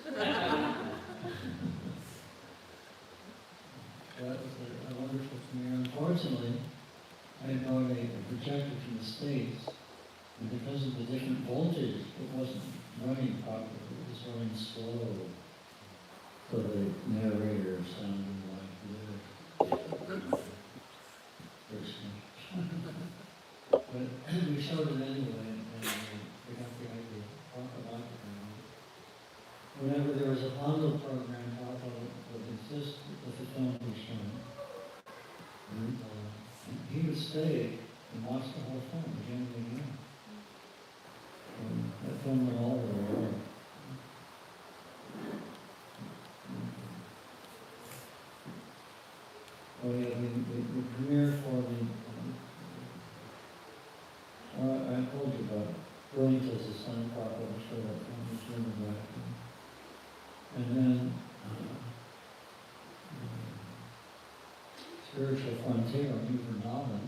That was a wonderful premiere. Unfortunately, I brought a projector from the States, and because of the different voltage, it wasn't running properly. It was running slow. So the narrator sounded like this. But we showed it anyway, and we got the idea. Whenever there was a bundle program, Prabhupada would insist that the film be shown. And he would stay and watch the whole film again and again. And that film went all over the world. Oh yeah, the premiere for I told you about Brilliant as the Sun, Prabhupada showed up on his room in Washington. And then Spiritual Frontier on New Vrindavan.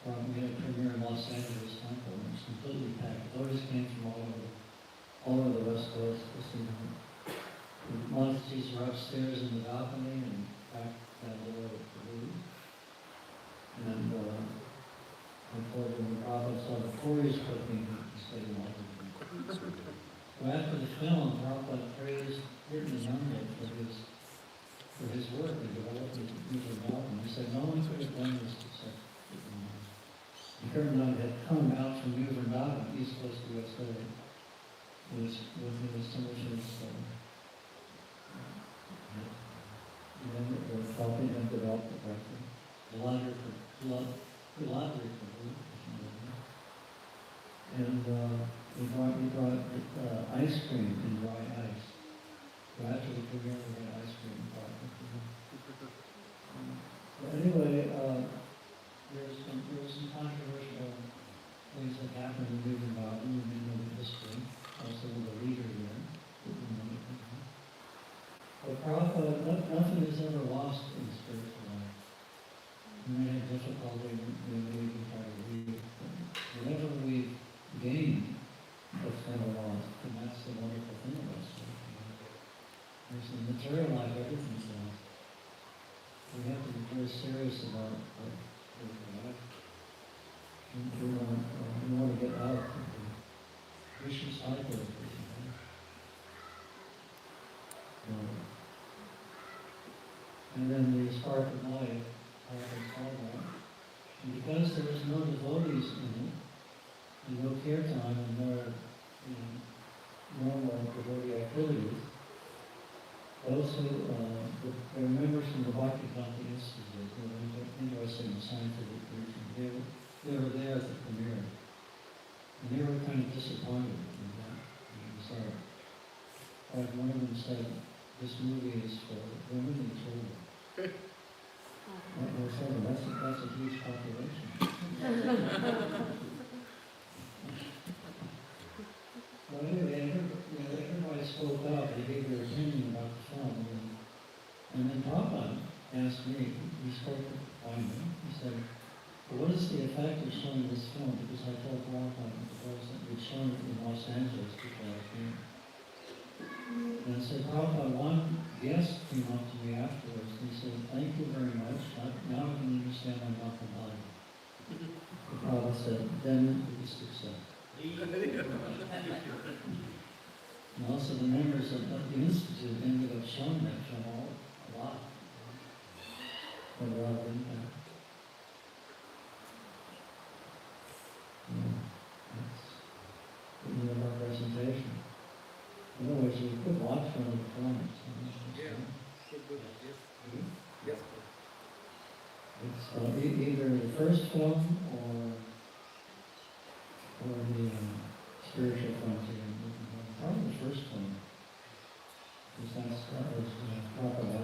We had a premiere in Los Angeles Temple, and it was completely packed. Devotees came from all over the West Coast to see them. The Montages were upstairs in the balcony and back down below at the roof. And unfortunately, the Prabhupada saw the Puris cooking, he stayed longer. So after the film, Prabhupada praised Kirtan Yamla for his work in developing New Vrindavan. He said, no one could have done this except Kirtan Yamla. Kirtan had come out from New Vrindavan, East Coast USA, with his and then helping him develop the practice. And we brought ice cream in dry ice. So after the premiere, we had ice cream brought. But anyway, there was some controversial things that happened in New Vrindavan. We didn't know the history. Also, with the leader here. But Prabhupada, nothing is ever lost in spiritual life. We may have difficulty, we may be trying to leave, but whatever we've gained, that's never lost. And that's the wonderful thing about spiritual life. There's the material life, everything's lost. We have to be very serious about spiritual life. We want to get out of the vicious cycle of this. And then the spark of life, I saw that. And because there was no devotees in it, and no kirtan and no normal devotee activities, those who, the members from the Bhakti Institute who were interested in scientific preaching, they were there at the premiere. And they were kind of disappointed in that. Sorry. Like one of them said, this movie is for women and children. That's a huge population. Well, anyway, everybody spoke up. They gave their opinion about the film. And then Prabhupada asked me, he spoke finally, he said, well, what is the effect of showing this film? Because I told Prabhupada that we'd shown it in Los Angeles before I came. And I said, Prabhupada, one guest came up to me afterwards and he said, thank you very much. Now I can understand my Bhakti. Prabhupada said, then it was success. And also the members of the Institute ended up showing that film a lot. For a lot of impact. That's the end of our presentation. Otherwise, we could watch one of the films. Yeah. Good. Yes. It's either the first film or the spiritual frontier. Probably the first film. Because that was Prabhupada.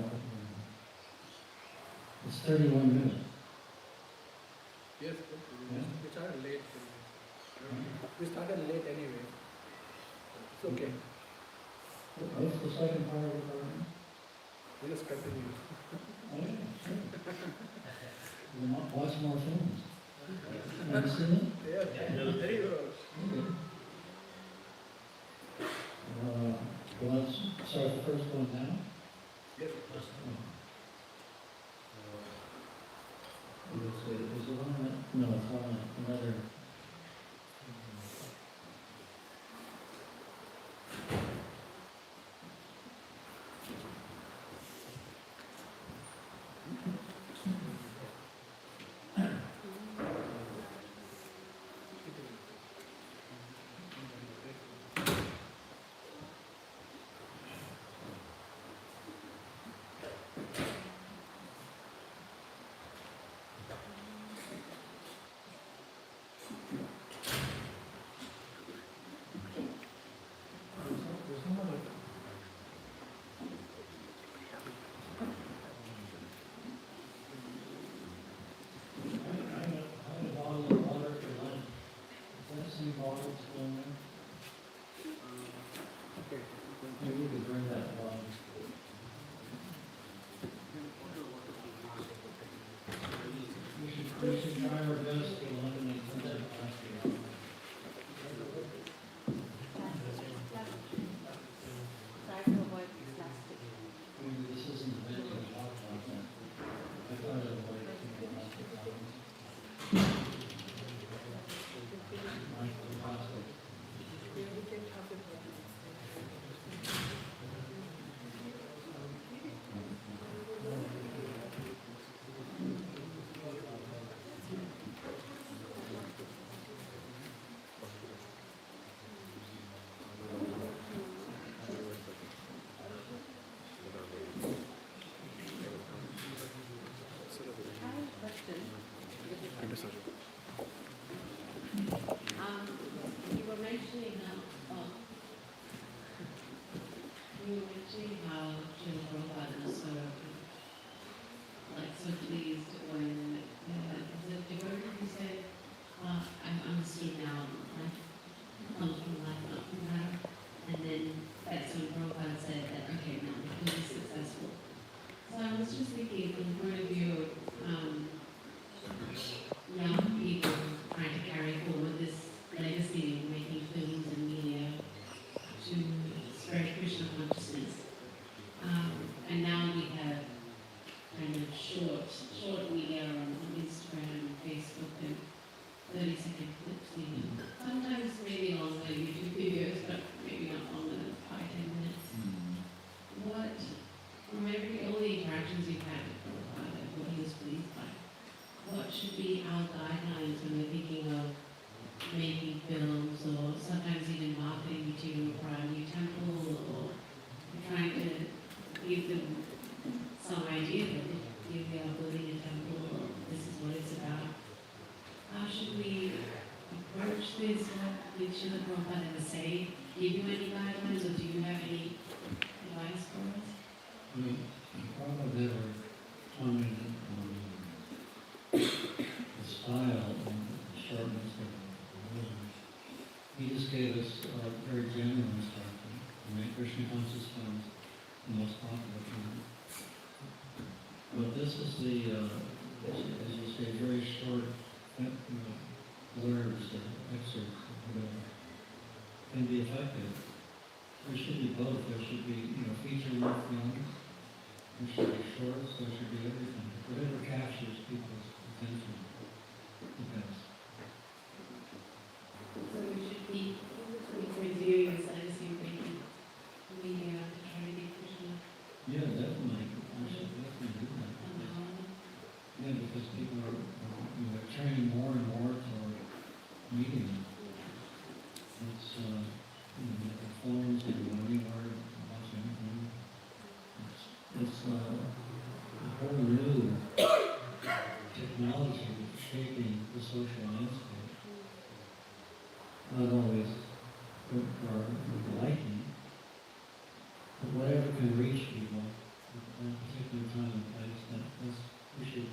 It's 31 minutes. Yes, Yeah. we started late. We started late anyway. It's okay. What's the second part of the program? We just continue. Oh, yeah, sure. We'll watch more films. Have you seen it? Yeah, very good. Okay. Well, let's start the first one now. Yes. Is it on that? No, it's on another. Maybe you could bring that along. We should try our best to eliminate some of that plastic. Maybe this isn't the best to talk about that. I thought it would like to plastic items. Microplastic. You were mentioning how Srila Prabhupada was so pleased when the devotee who said, I've understood now, life comes from life, not from matter. And then that's when Prabhupada said that, okay, now we're really successful. So I was just thinking, from the point of view of young people trying to carry forward this legacy of making films and media to spread Krishna consciousness. guidelines when they're thinking of making films or sometimes even marketing material for a new temple, or trying to give them some idea that if we are building a temple, or this is what it's about. How should we approach this? What did Srila Prabhupada ever say? Give you any guidelines, or do you have any advice for us? I mean, Prabhupada never commented on the style and the shortness of the words. He just gave us a very general instruction to make Krishna conscious films the most popular film. But this is the, as you say, very short blurbs or excerpts or whatever, can be effective. There should be both. There should be, feature-length films. There should be shorts. There should be everything. Whatever captures people's attention the best. So we should be reviewing this legacy thinking media to try to get Krishna. Yeah, definitely. We should definitely do that. Yeah, because people are turning more and more toward meeting. It's, the phones and anywhere, watch anything. It's a whole new technology shaping the social landscape. Not always good for our liking, but whatever can reach people at a particular time and place, we should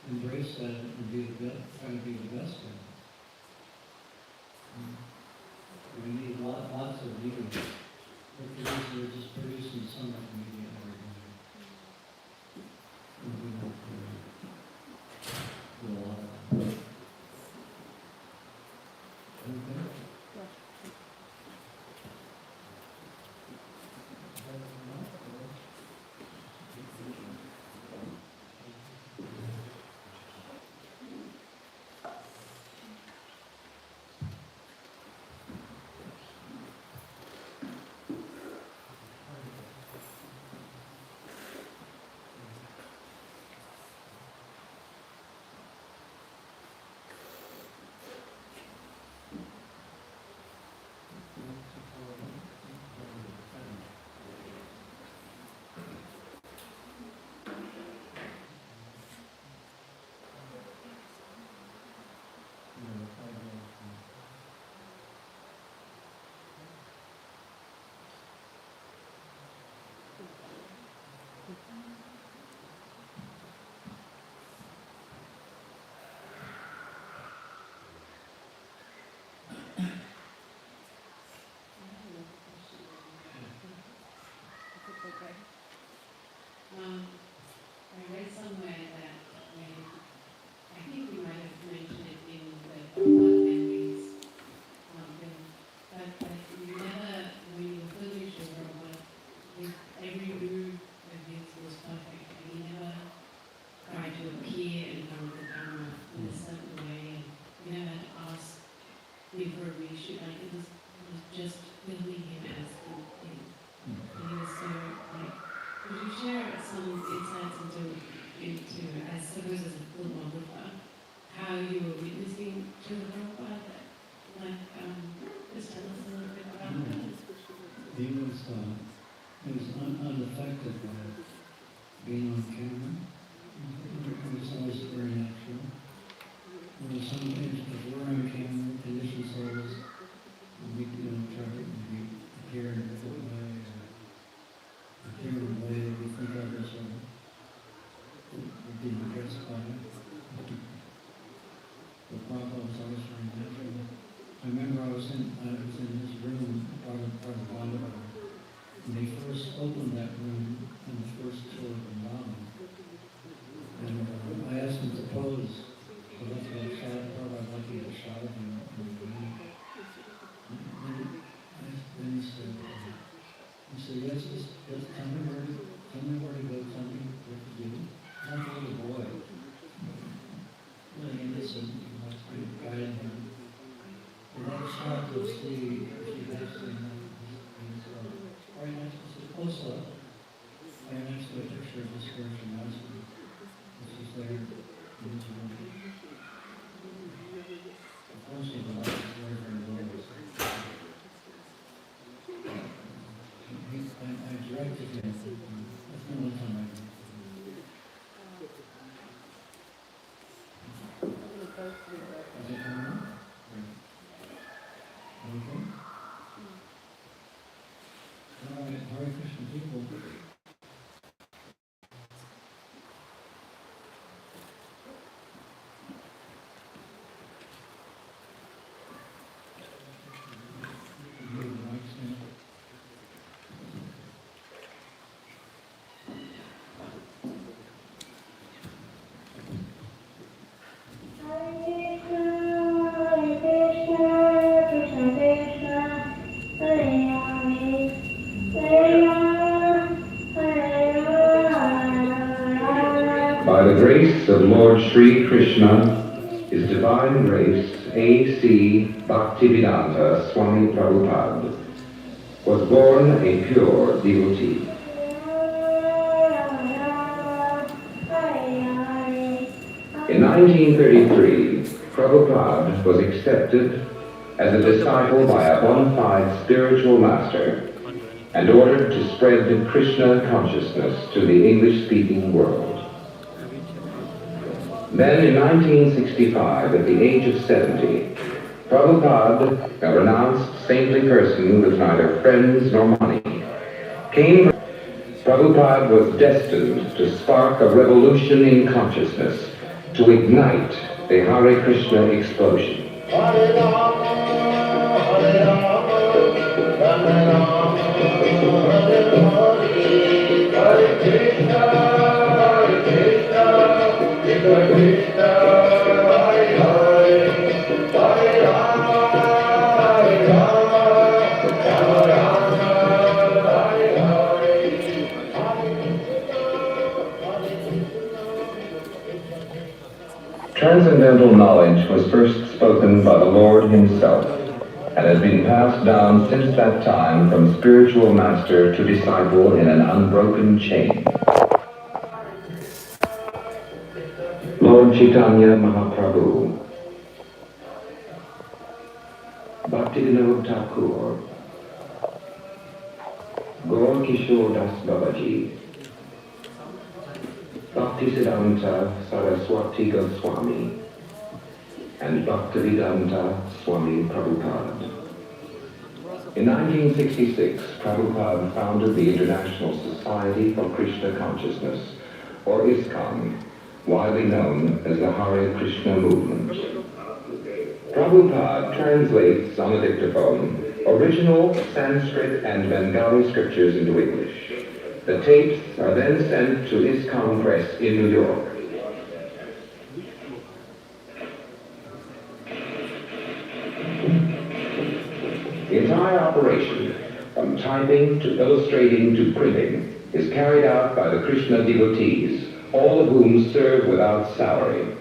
embrace that and try to be the best of it. We need lots of media. We're just producing so much media every day. And we don't do a lot of that. Okay? I read somewhere that I think we might have mentioned it in the Prabhupada memories, but you never, when you were filming Srila Prabhupada, with every move of his was perfect, and he never tried to appear in front of the camera in a certain way, and you never had to ask him for a reshoot, like it was just filming him as the thing. And he was so, could you share some insights into as suppose as a filmographer, how you were witnessing Srila Prabhupada? Just tell us a little bit about that. He was unaffected by being on camera. It was always very natural. There were some things that were on camera, conditions always, we try to appear in a different way, appear in a way that we think others would be impressed by it. The Prabhupada was always very natural. I remember I was in his room, part of Yadubara, when he first opened that room in the first tour of Vrindavan. And I asked him to pose. So that's what I shot. I'd like to get a shot of him in the room. Then he said, yes, tell me where to go, tell me what to do. I'm a little boy. And he listened, I was guiding him. And that shot was the next thing. Right next to the close up, right next to a picture of the spiritual master, which is there in his room. help with that. Is it coming on? Okay. All right, Hare Krishna people. By the grace of Lord Sri Krishna, His Divine Grace, A.C. Bhaktivedanta Swami Prabhupada was born a pure devotee. In 1933, Prabhupada was accepted as a disciple by a bona fide spiritual master and ordered to spread the Krishna consciousness to the English-speaking world. Then in 1965, at the age of 70, Prabhupada, a renounced saintly person with neither friends nor money, came. Prabhupada was destined to spark a revolution in consciousness, to ignite the Hare Krishna explosion. Hare Rama, Hare Rama, Rama Rama, Hare Hare, Hare Krishna, Hare Krishna, Krishna Krishna, Hare Hare, Hare Rama, Hare Rama, Rama Rama, Hare Hare. Transcendental knowledge was first spoken by the Lord Himself and has been passed down since that time from spiritual master to disciple in an unbroken chain. Lord Chaitanya Mahaprabhu, Bhaktivinoda Thakur, Gaur Kishore Das Babaji, Bhaktisiddhanta Saraswati Goswami, and Bhaktivedanta Swami Prabhupada. In 1966, Prabhupada founded the International Society for Krishna Consciousness, or ISKCON, widely known as the Hare Krishna movement. Prabhupada translates on a dictaphone original Sanskrit and Bengali scriptures into English. The tapes are then sent to ISKCON Press in New York. The entire operation, from typing to illustrating to printing, is carried out by the Krishna devotees, all of whom serve without salary.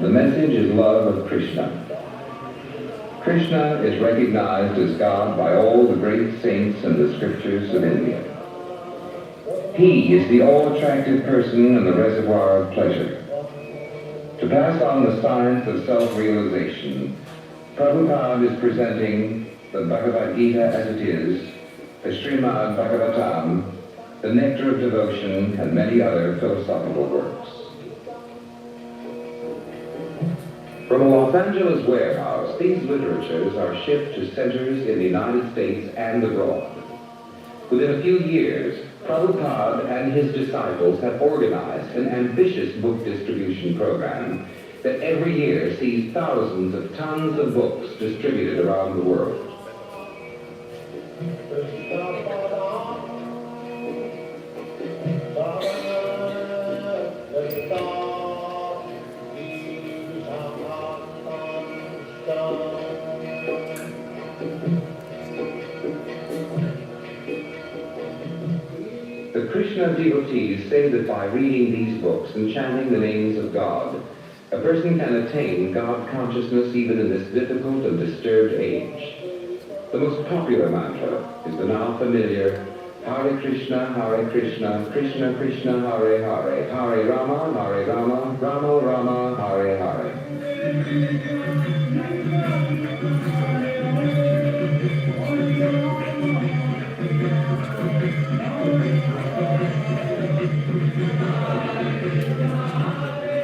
The message is love of Krishna. Krishna is recognized as God by all the great saints and the scriptures of India. He is the all-attractive person and the reservoir of pleasure. To pass on the science of self-realization, Prabhupada is presenting the Bhagavad Gita as it is, the Srimad Bhagavatam, the Nectar of Devotion, and many other philosophical works. From a Los Angeles warehouse, these literatures are shipped to centers in the United States and abroad. Within a few years, Prabhupada and his disciples have organized an ambitious book distribution program that every year sees thousands of tons of books distributed around the world. The Krishna devotees say that by reading these books and chanting the names of God, a person can attain God consciousness even in this difficult and disturbed age. The most popular mantra is the now familiar Hare Krishna, Krishna Krishna, Hare Hare, Hare Rama, Rama Rama, Hare Hare.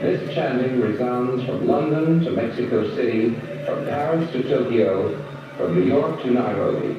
This chanting resounds from London to Mexico City, from Paris to Tokyo, from New York to Nairobi.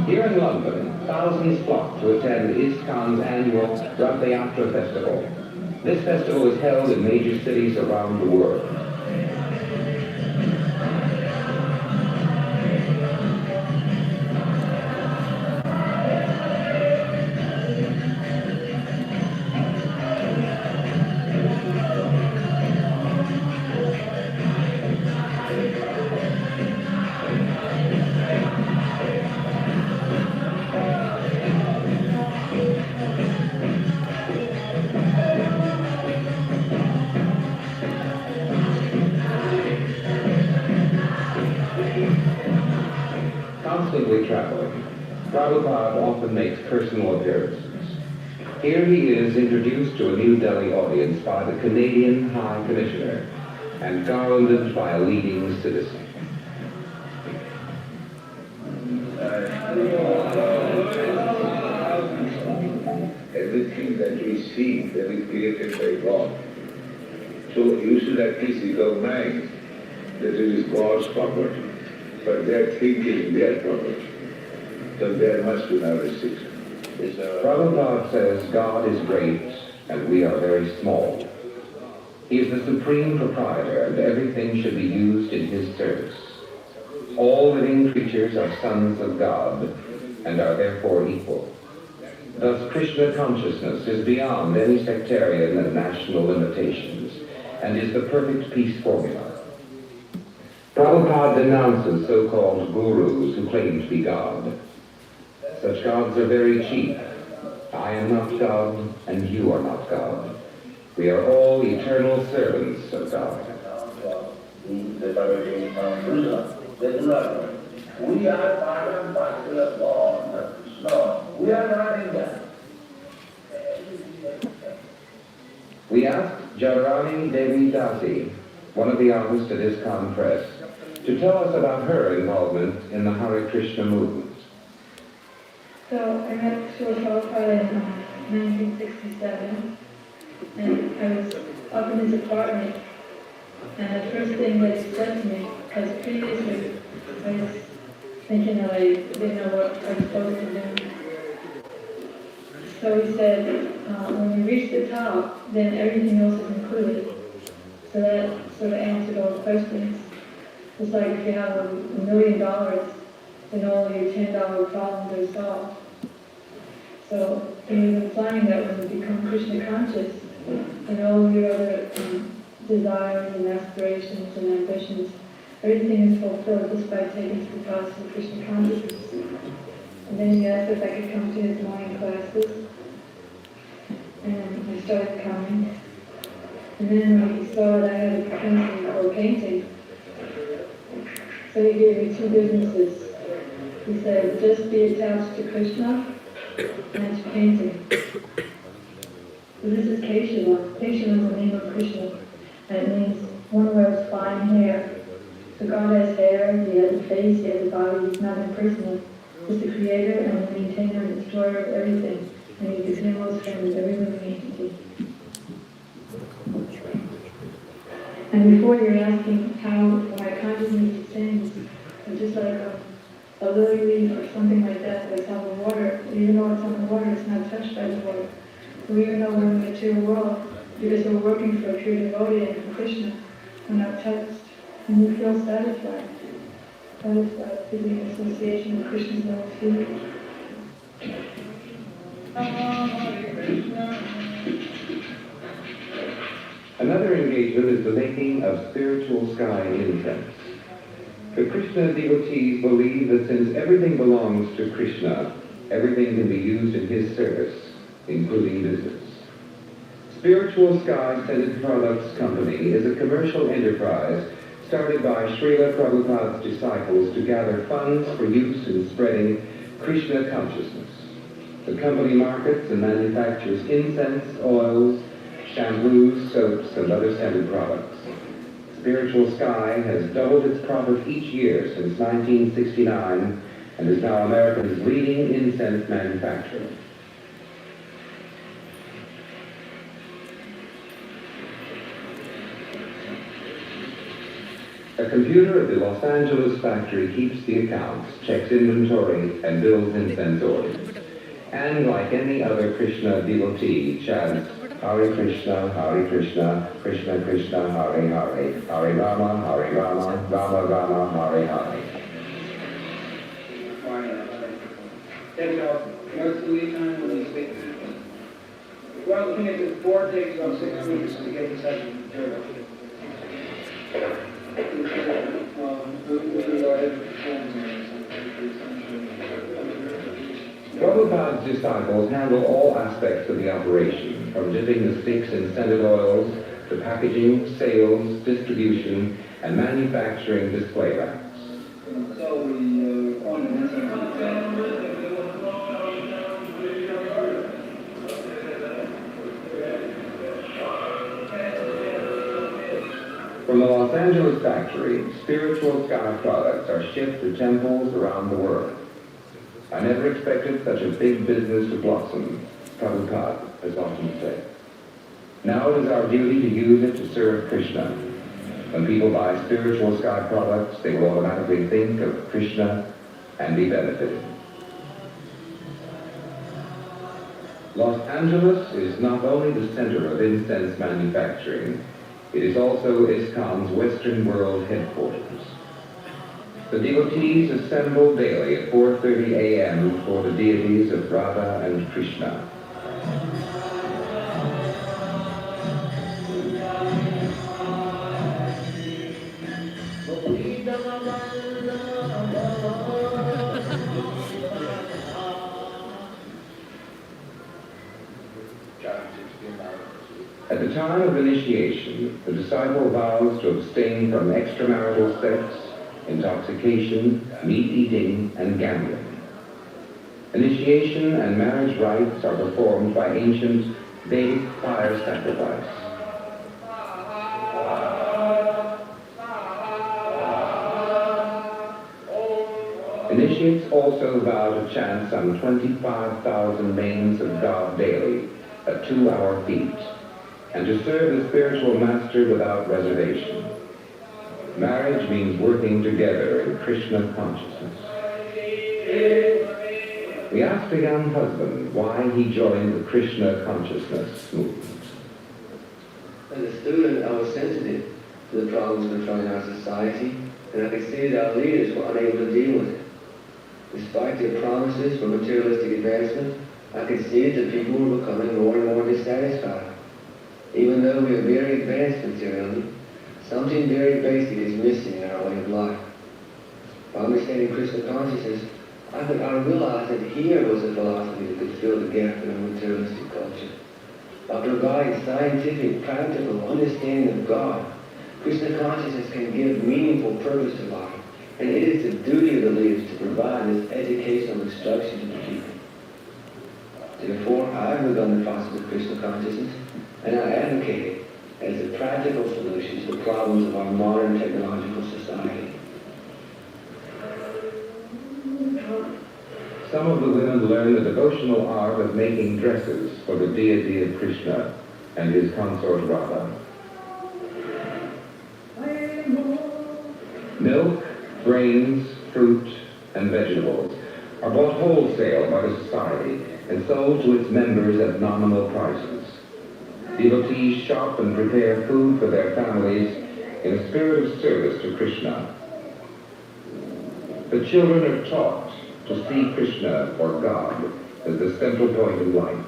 Here in London, thousands flock to attend ISKCON's annual Rath Yatra festival. This festival is held in major cities around the world. Constantly traveling, Prabhupada often makes personal appearances. Here he is introduced to a New Delhi audience by the Canadian High Commissioner and garlanded by a leading citizen. Everything that we see, that is created by God. So you should at least recognize that it is God's property. But their thinking, their property. So there must be no restriction. Prabhupada says God is great and we are very small. He is the supreme proprietor and everything should be used in his service. All living creatures are sons of God and are therefore equal. Thus Krishna consciousness is beyond any sectarian and national limitations and is the perfect peace formula. Prabhupada denounces so-called gurus who claim to be God. Such gods are very cheap. I am not God, and you are not God. We are all eternal servants of God. We are part and parcel of God. No, we are not in that. We asked Jadurani Devi Dasi, one of the artists at ISKCON Press, to tell us about her involvement in the Hare Krishna movement. So I met Srila Prabhupada in 1967, and I was up in his apartment, and the first thing that he said to me, because previously I was thinking that I didn't know what I was supposed to do. So he said, when we reach the top, then everything else is included. So that sort of answered all the questions. It's like if you have $1 million, then all your $10 problems are solved. So he was implying that when you become Krishna conscious, and all your other desires and aspirations and ambitions, everything is fulfilled just by taking to the process of Krishna consciousness. And then he asked if I could come to his morning classes, and I started coming. And then when he saw that I had a propensity for painting, so he gave me 2 businesses. He said, just be attached to Krishna and to painting. So this is Keshava. Keshava is the name of Krishna. And it means one who has fine hair. So God has hair, he has a face, he has a body, he's not impersonal. He's the creator and the maintainer and destroyer of everything. And he's the sinless friend of every living entity. And before you're asking how my consciousness changes, it's just like a lily leaf or something like that that's on the water. Even though it's on the water, it's not touched by the water. So even though we're in the material world, because we're working for a true devotee and for Krishna, we're not touched. And you feel satisfied. Satisfied, feeling association with Krishna's love feet. Another engagement is the making of spiritual sky incense. The Krishna devotees believe that since everything belongs to Krishna, everything can be used in his service, including business. Spiritual Sky Scented Products Company is a commercial enterprise started by Srila Prabhupada's disciples to gather funds for use in spreading Krishna consciousness. The company markets and manufactures incense, oils, shampoos, soaps, and other scented products. Spiritual Sky has doubled its profit each year since 1969 and is now America's leading incense manufacturer. A computer at the Los Angeles factory keeps the accounts, checks inventory, and bills incense orders. And like any other Krishna devotee, chants Hare Krishna, Krishna Krishna, Hare Hare, Hare Rama, Rama Rama, Hare Hare. What's the lead time when you speak? Well, the thing is, the board takes about 6 weeks to get the session material. Prabhupada's disciples handle all aspects of the operation, from dipping the sticks in scented oils to packaging, sales, distribution, and manufacturing display racks. So we From the Los Angeles factory, spiritual sky products are shipped to temples around the world. I never expected such a big business to blossom, Prabhupada has often said. Now it is our duty to use it to serve Krishna. When people buy spiritual sky products, they will automatically think of Krishna and be benefited. Los Angeles is not only the center of incense manufacturing, it is also ISKCON's Western World headquarters. The devotees assemble daily at 4:30 a.m. for the deities of Radha and Krishna. At the time of initiation, the disciple vows to abstain from extramarital sex, intoxication, meat eating, and gambling. Initiation and marriage rites are performed by ancient Vedic fire sacrifice. Initiates also vow to chant some 25,000 names of God daily at 2-hour feet, and to serve the spiritual master without reservation. Marriage means working together in Krishna consciousness. We asked a young husband why he joined the Krishna consciousness movement. As a student, I was sensitive to the problems confronting our society, and I could see that our leaders were unable to deal with it. Despite their promises for materialistic advancement, I could see that people were becoming more and more dissatisfied. Even though we are very advanced materially, something very basic is missing in our way of life. By understanding Krishna consciousness, I realized that here was a philosophy that could fill the gap in our materialistic culture. By providing scientific, practical understanding of God, Krishna consciousness can give meaningful purpose to life, and it is the duty of the leaders to provide this educational instruction to the people. Therefore, I have begun the process of Krishna consciousness, and I advocate it as a practical solution to the problems of our modern technological society. Some of the women learn the devotional art of making dresses for the deity of Krishna and his consort Radha. Milk, grains, fruit, and vegetables are bought wholesale by the society and sold to its members at nominal prices. Devotees shop and prepare food for their families in a spirit of service to Krishna. The children are taught to see Krishna, or God, as the central point of life.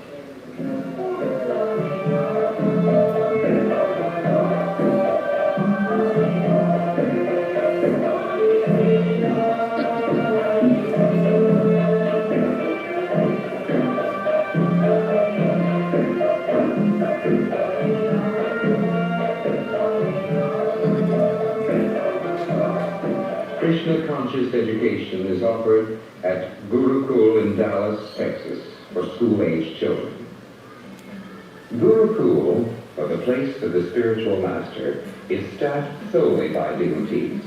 Krishna conscious education is offered at Gurukul in Dallas, Texas, for school-aged children. Gurukul, or the place of the spiritual master, is staffed solely by devotees.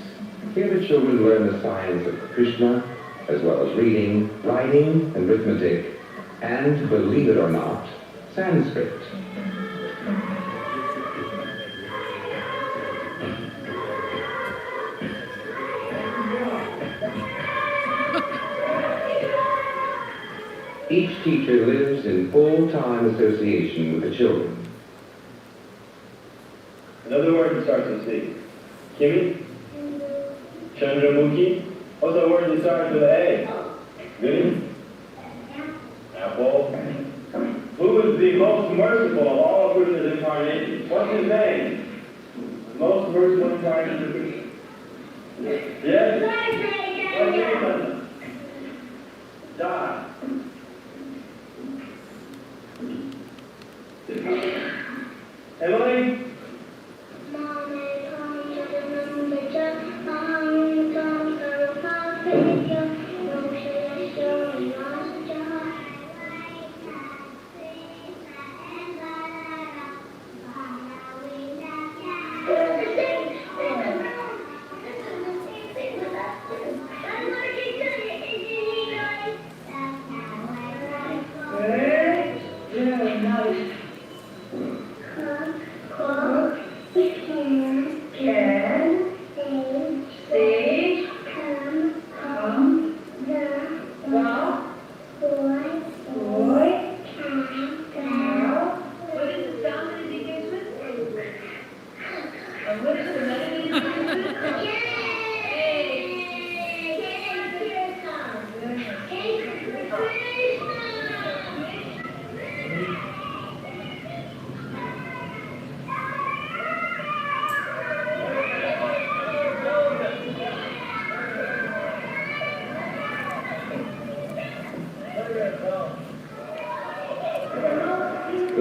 Here the children learn the science of Krishna, as well as reading, writing, and arithmetic, and, believe it or not, Sanskrit. Each teacher lives in full-time association with the children. Another word that starts with C. Kimi? Chandramukhi? What's the word that starts with A? Goody? Apple? Who is the most merciful of all of Krishna's incarnations? What's his name? The most merciful incarnation of Krishna. Yes? What's his name? Die. Emily?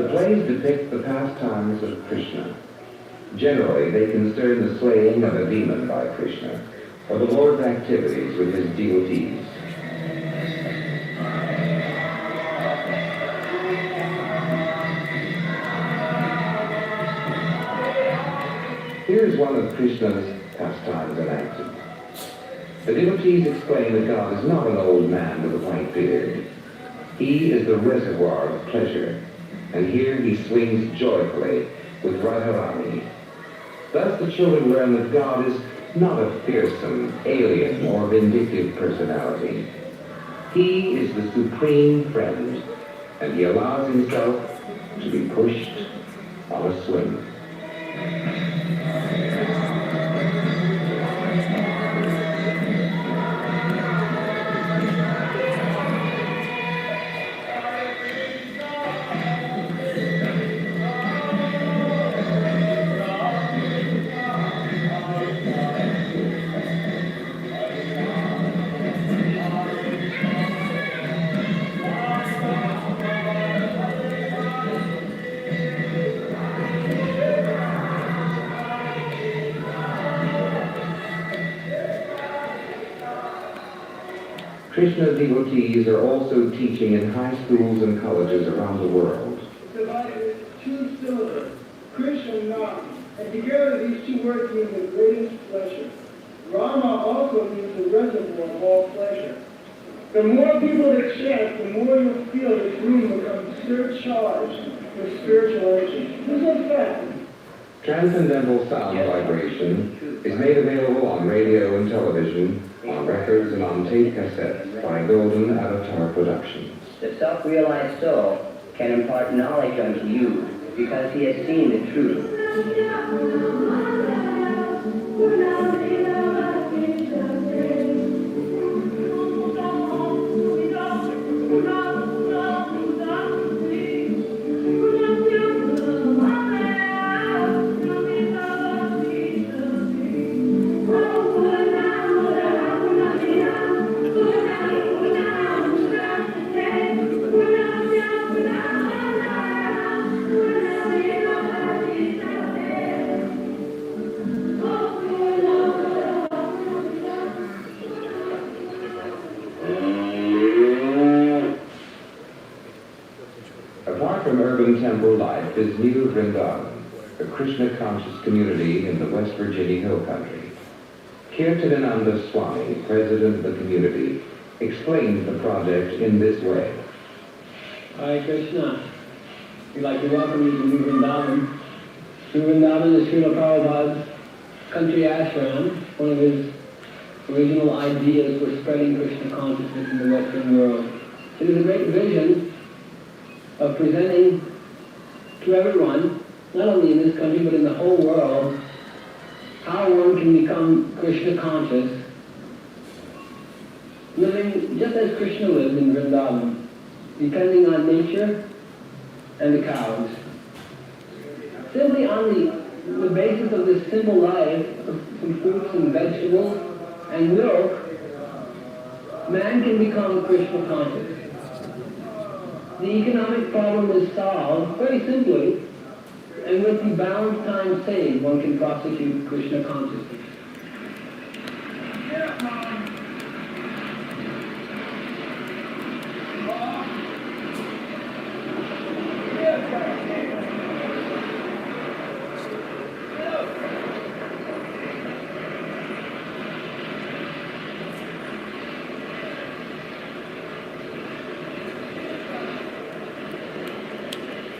The plays depict the pastimes of Krishna. Generally, they concern the slaying of a demon by Krishna, or the Lord's activities with his devotees. Here's one of Krishna's pastimes enacted. The devotees explain that God is not an old man with a white beard. He is the reservoir of pleasure, and here he swings joyfully with Radharani. Thus the children learn that God is not a fearsome, alien, or vindictive personality. He is the supreme friend, and he allows himself to be pushed on a swing. Krishna devotees are also teaching in high schools and colleges around the world. Divided into two syllables, Krishna and Ram, and together these two words mean the greatest pleasure. Rama also means the reservoir of all pleasure. The more people that chant, the more you'll feel this room becomes surcharged with spiritual energy. This is a fact. Transcendental sound vibration is made available on radio and television, on records and on tape cassettes by Golden Avatar Productions. The self-realized soul can impart knowledge unto you because he has seen the truth. Apart from urban temple life is New Vrindavan, a Krishna-conscious community in the West Virginia Hill Country. Kirtanananda Swami, president of the community, explains the project in this way. Hare Krishna. We'd like to welcome you to New Vrindavan. New Vrindavan is Srila Prabhupada's country ashram, one of his original ideas for spreading Krishna consciousness in the Western world. It is a great vision of presenting to everyone, not only in this country but in the whole world, how one can become Krishna conscious, living just as Krishna lived in Vrindavan, depending on nature and the cows. Simply on the basis of this simple life of some fruits and vegetables and milk, man can become Krishna conscious. The economic problem is solved very simply, and with the balance time saved, one can prosecute Krishna consciousness.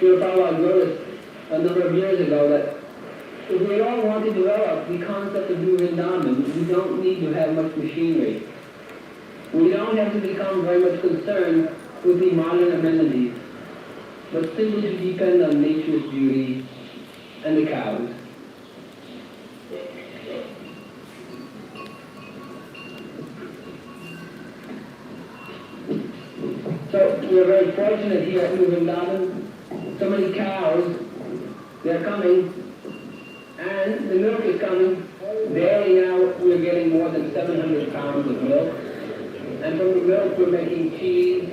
Prabhupada noticed a number of years ago that if we all want to develop the concept of New Vrindavan, we don't need to have much machinery. We don't have to become very much concerned with the modern amenities, but simply to depend on nature's beauty and the cows. So we're very fortunate here at New Vrindavan. So many cows, they're coming, and the milk is coming. Daily now we're getting more than 700 pounds of milk. And from the milk we're making cheese,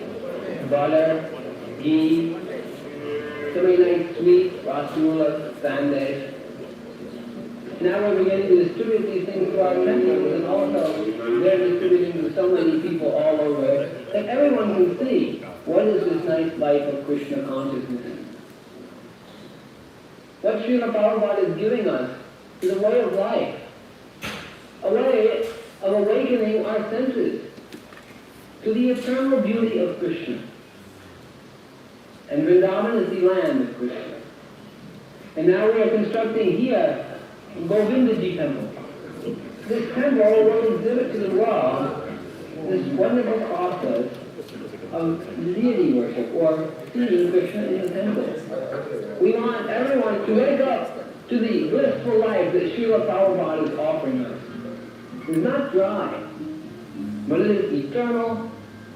butter, ghee, so many nice sweets, rasgulla, sandesh. Now we're beginning to distribute these things to our temples, and also they're distributing to so many people all over that everyone can see what is this nice life of Krishna consciousness. What Srila Prabhupada is giving us is a way of life, a way of awakening our senses to the eternal beauty of Krishna. And Vrindavan is the land of Krishna. And now we are constructing here Govindaji temple. This temple will exhibit to the world this wonderful process of deity worship, or seeing Krishna in the temple. We want everyone to wake up to the blissful life that Srila Prabhupada is offering us. It's not dry, but it is eternal,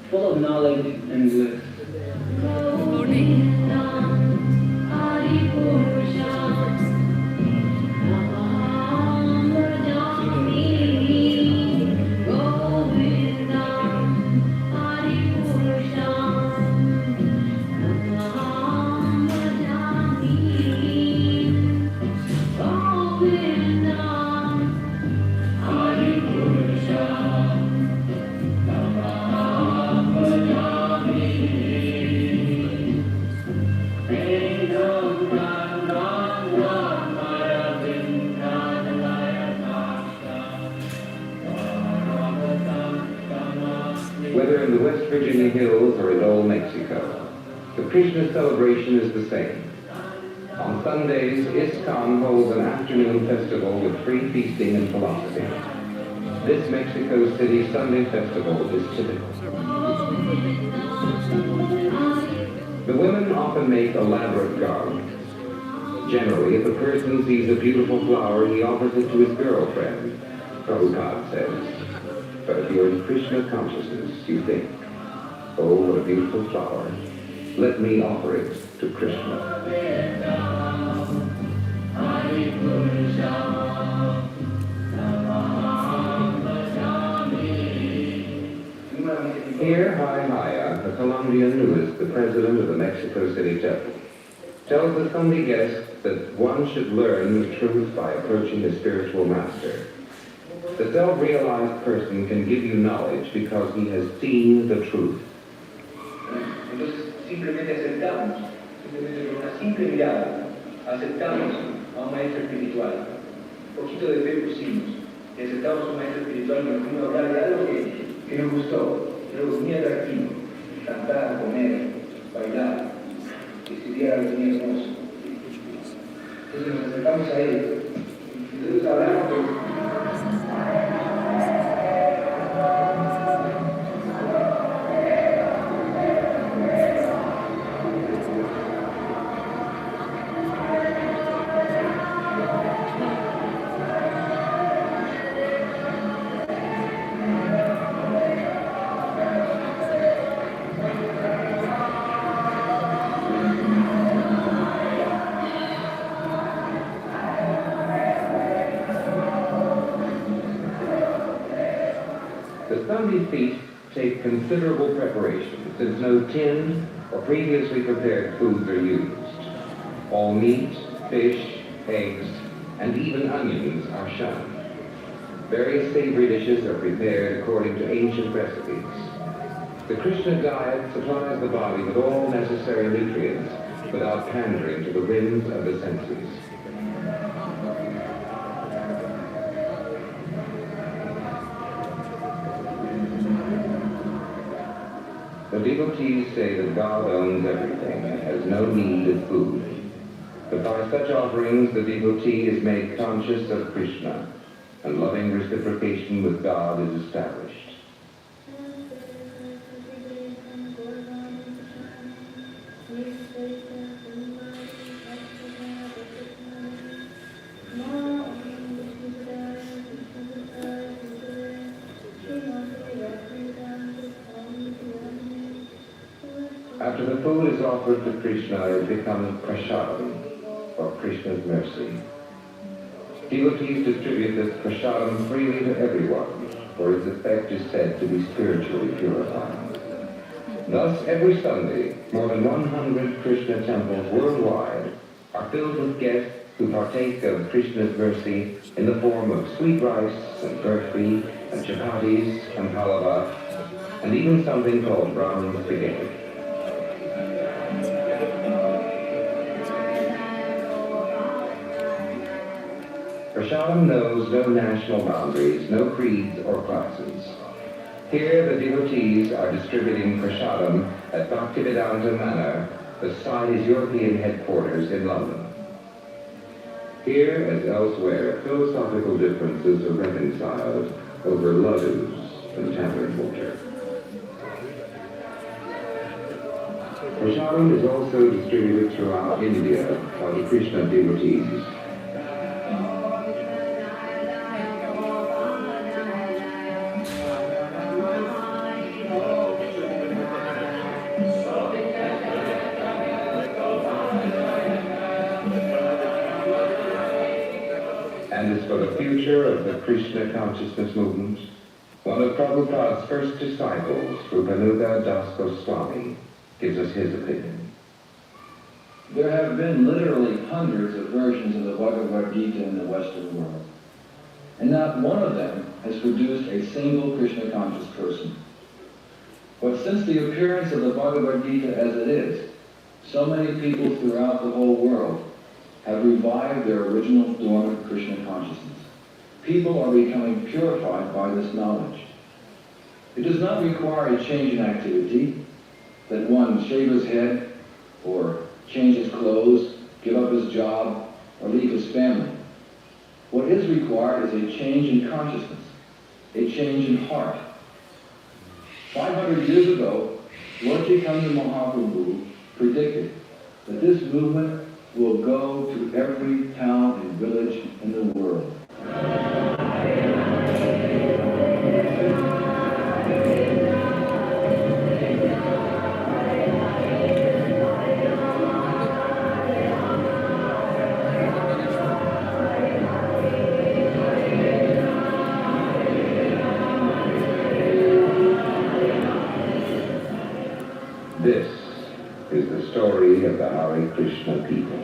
full of knowledge and bliss. Whether in the West Virginia hills or in old Mexico, the Krishna celebration is the same. On Sundays, ISKCON holds an afternoon festival with free feasting and philosophy. This Mexico City Sunday festival is typical. The women often make elaborate garlands. Generally, if a person sees a beautiful flower, he offers it to his girlfriend, Prabhupada says. But if you're in Krishna consciousness, you think, oh, what a beautiful flower. Let me offer it to Krishna. Here, Haya, a Colombian who is the president of the Mexico City Temple, tells the Sunday guests that one should learn the truth by approaching the spiritual master. The self-realized person can give you knowledge because he has seen the truth. Entonces simplemente aceptamos, simplemente con una simple mirada, aceptamos a un maestro espiritual. Un poquito de fe pusimos, y aceptamos a un maestro espiritual que nos vino a hablar de algo que nos gustó, algo muy atractivo, cantar, comer, bailar, estudiar algo muy hermoso. Entonces nos acercamos a él, entonces hablamos de The Sunday feast take considerable preparation, since no tinned or previously prepared foods are used. All meat, fish, eggs, and even onions are shunned. Various savory dishes are prepared according to ancient recipes. The Krishna diet supplies the body with all necessary nutrients without pandering to the whims of the senses. The devotees say that God owns everything and has no need of food. But by such offerings, the devotee is made conscious of Krishna, and loving reciprocation with God is established. After the food is offered to Krishna, it becomes prasadam, or Krishna's mercy. Devotees distribute this prasadam freely to everyone, for its effect is said to be spiritually purifying. Thus, every Sunday, more than 100 Krishna temples worldwide are filled with guests who partake of Krishna's mercy in the form of sweet rice and burfi and chapatis and halava, and even something called brown spaghetti. Prasadam knows no national boundaries, no creeds or classes. Here the devotees are distributing prasadam at Bhaktivedanta Manor, beside his European headquarters in London. Here, as elsewhere, philosophical differences are reconciled over ladoos and tavern water. Prasadam is also distributed throughout India by the Krishna devotees. And as for the future of the Krishna consciousness movement, one of Prabhupada's first disciples, Rupanuga Das Goswami, gives us his opinion. There have been literally hundreds of versions of the Bhagavad Gita in the Western world, and not one of them has produced a single Krishna conscious person. But since the appearance of the Bhagavad Gita as it is, so many people throughout the whole world have revived their original dormant Krishna consciousness. People are becoming purified by this knowledge. It does not require a change in activity, that one shave his head, or change his clothes, give up his job, or leave his family. What is required is a change in consciousness, a change in heart. 500 years ago, Lord Chaitanya Mahaprabhu predicted that this movement will go to every town and village in the world. This is the story of the Hare Krishna people.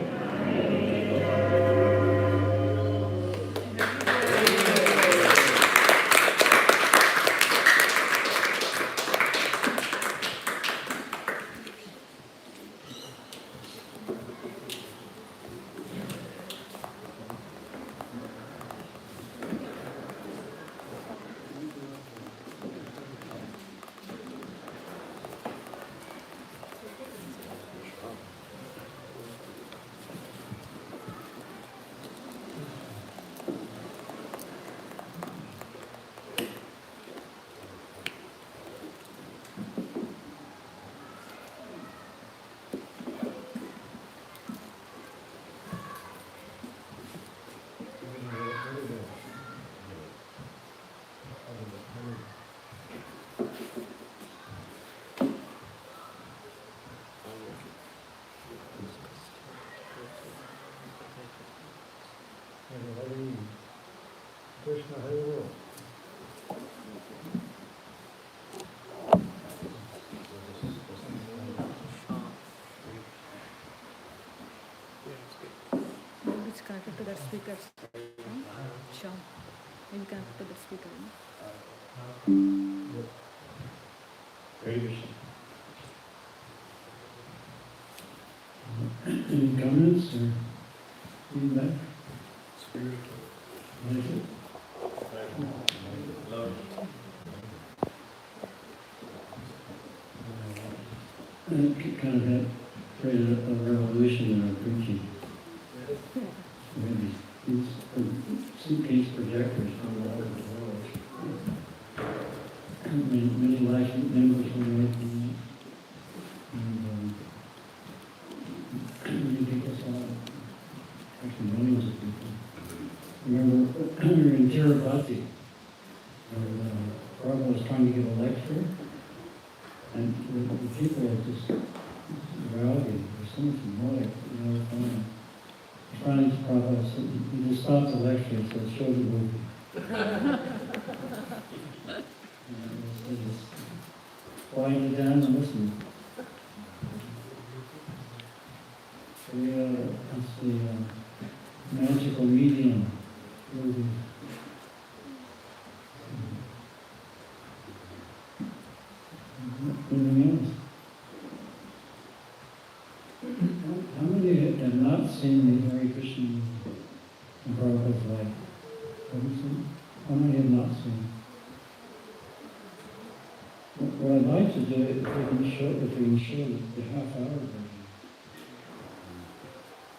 Krishna Hare. It's connected to that speaker. Sure. Will connect to the speaker. Any comments or feedback? Spiritual. It kind of had created a revolution in our preaching. We had these suitcase projectors all over the world. Many life members were making it. And many people saw it. Actually, millions of people. Remember, we were in Tirupati, and Prabhu was trying to give a lecture, and the people were just rowdy. There's so much noise, fun. Finally, Prabhupada said, he just stopped the lecture and said, show the movie. They just quiet it down and listen. That's the magical medium movie. Anything else? How many have not seen the Hare Krishna movie in Prabhupada's life? Have you seen it? How many have not seen it? What I'd like to do, if we can show the half-hour version.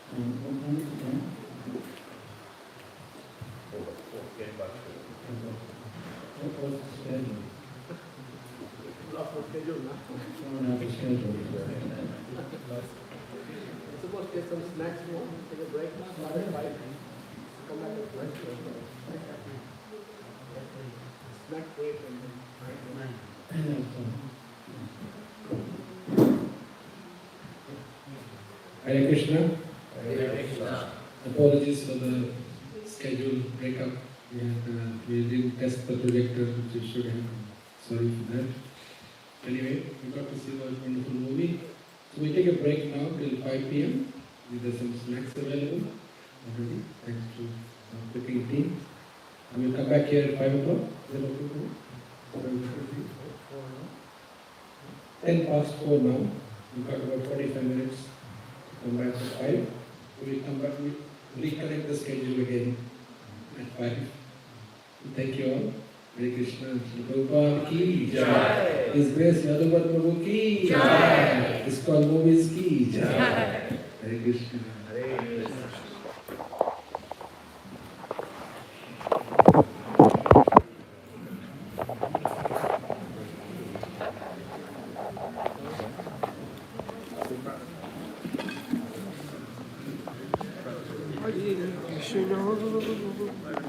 What time is it now? What's the schedule? Lost the schedule now. Not the schedule. Suppose get some snacks more, take a break now, start at 5. Come back at 5. Snack break and then Hare Krishna. Hare Krishna. Apologies for the schedule breakup. We didn't test the projector, which we should have. Sorry for that. Anyway, we got to see the wonderful movie. So we take a break now till 5 p.m. There's some snacks available already, thanks to our cooking team. And we'll come back here at 5 o'clock. Is that okay for you? 10 past 4 now. We've got about 45 minutes to come back at 5. We'll come back, we'll reconnect the schedule again at 5. Thank you all. Hare Krishna. Srila Prabhupada ki jai. His Grace Yadubara Prabhu ki jai. ISKCON movies ki jai. Hare Krishna. Hare Krishna. Hare Krishna.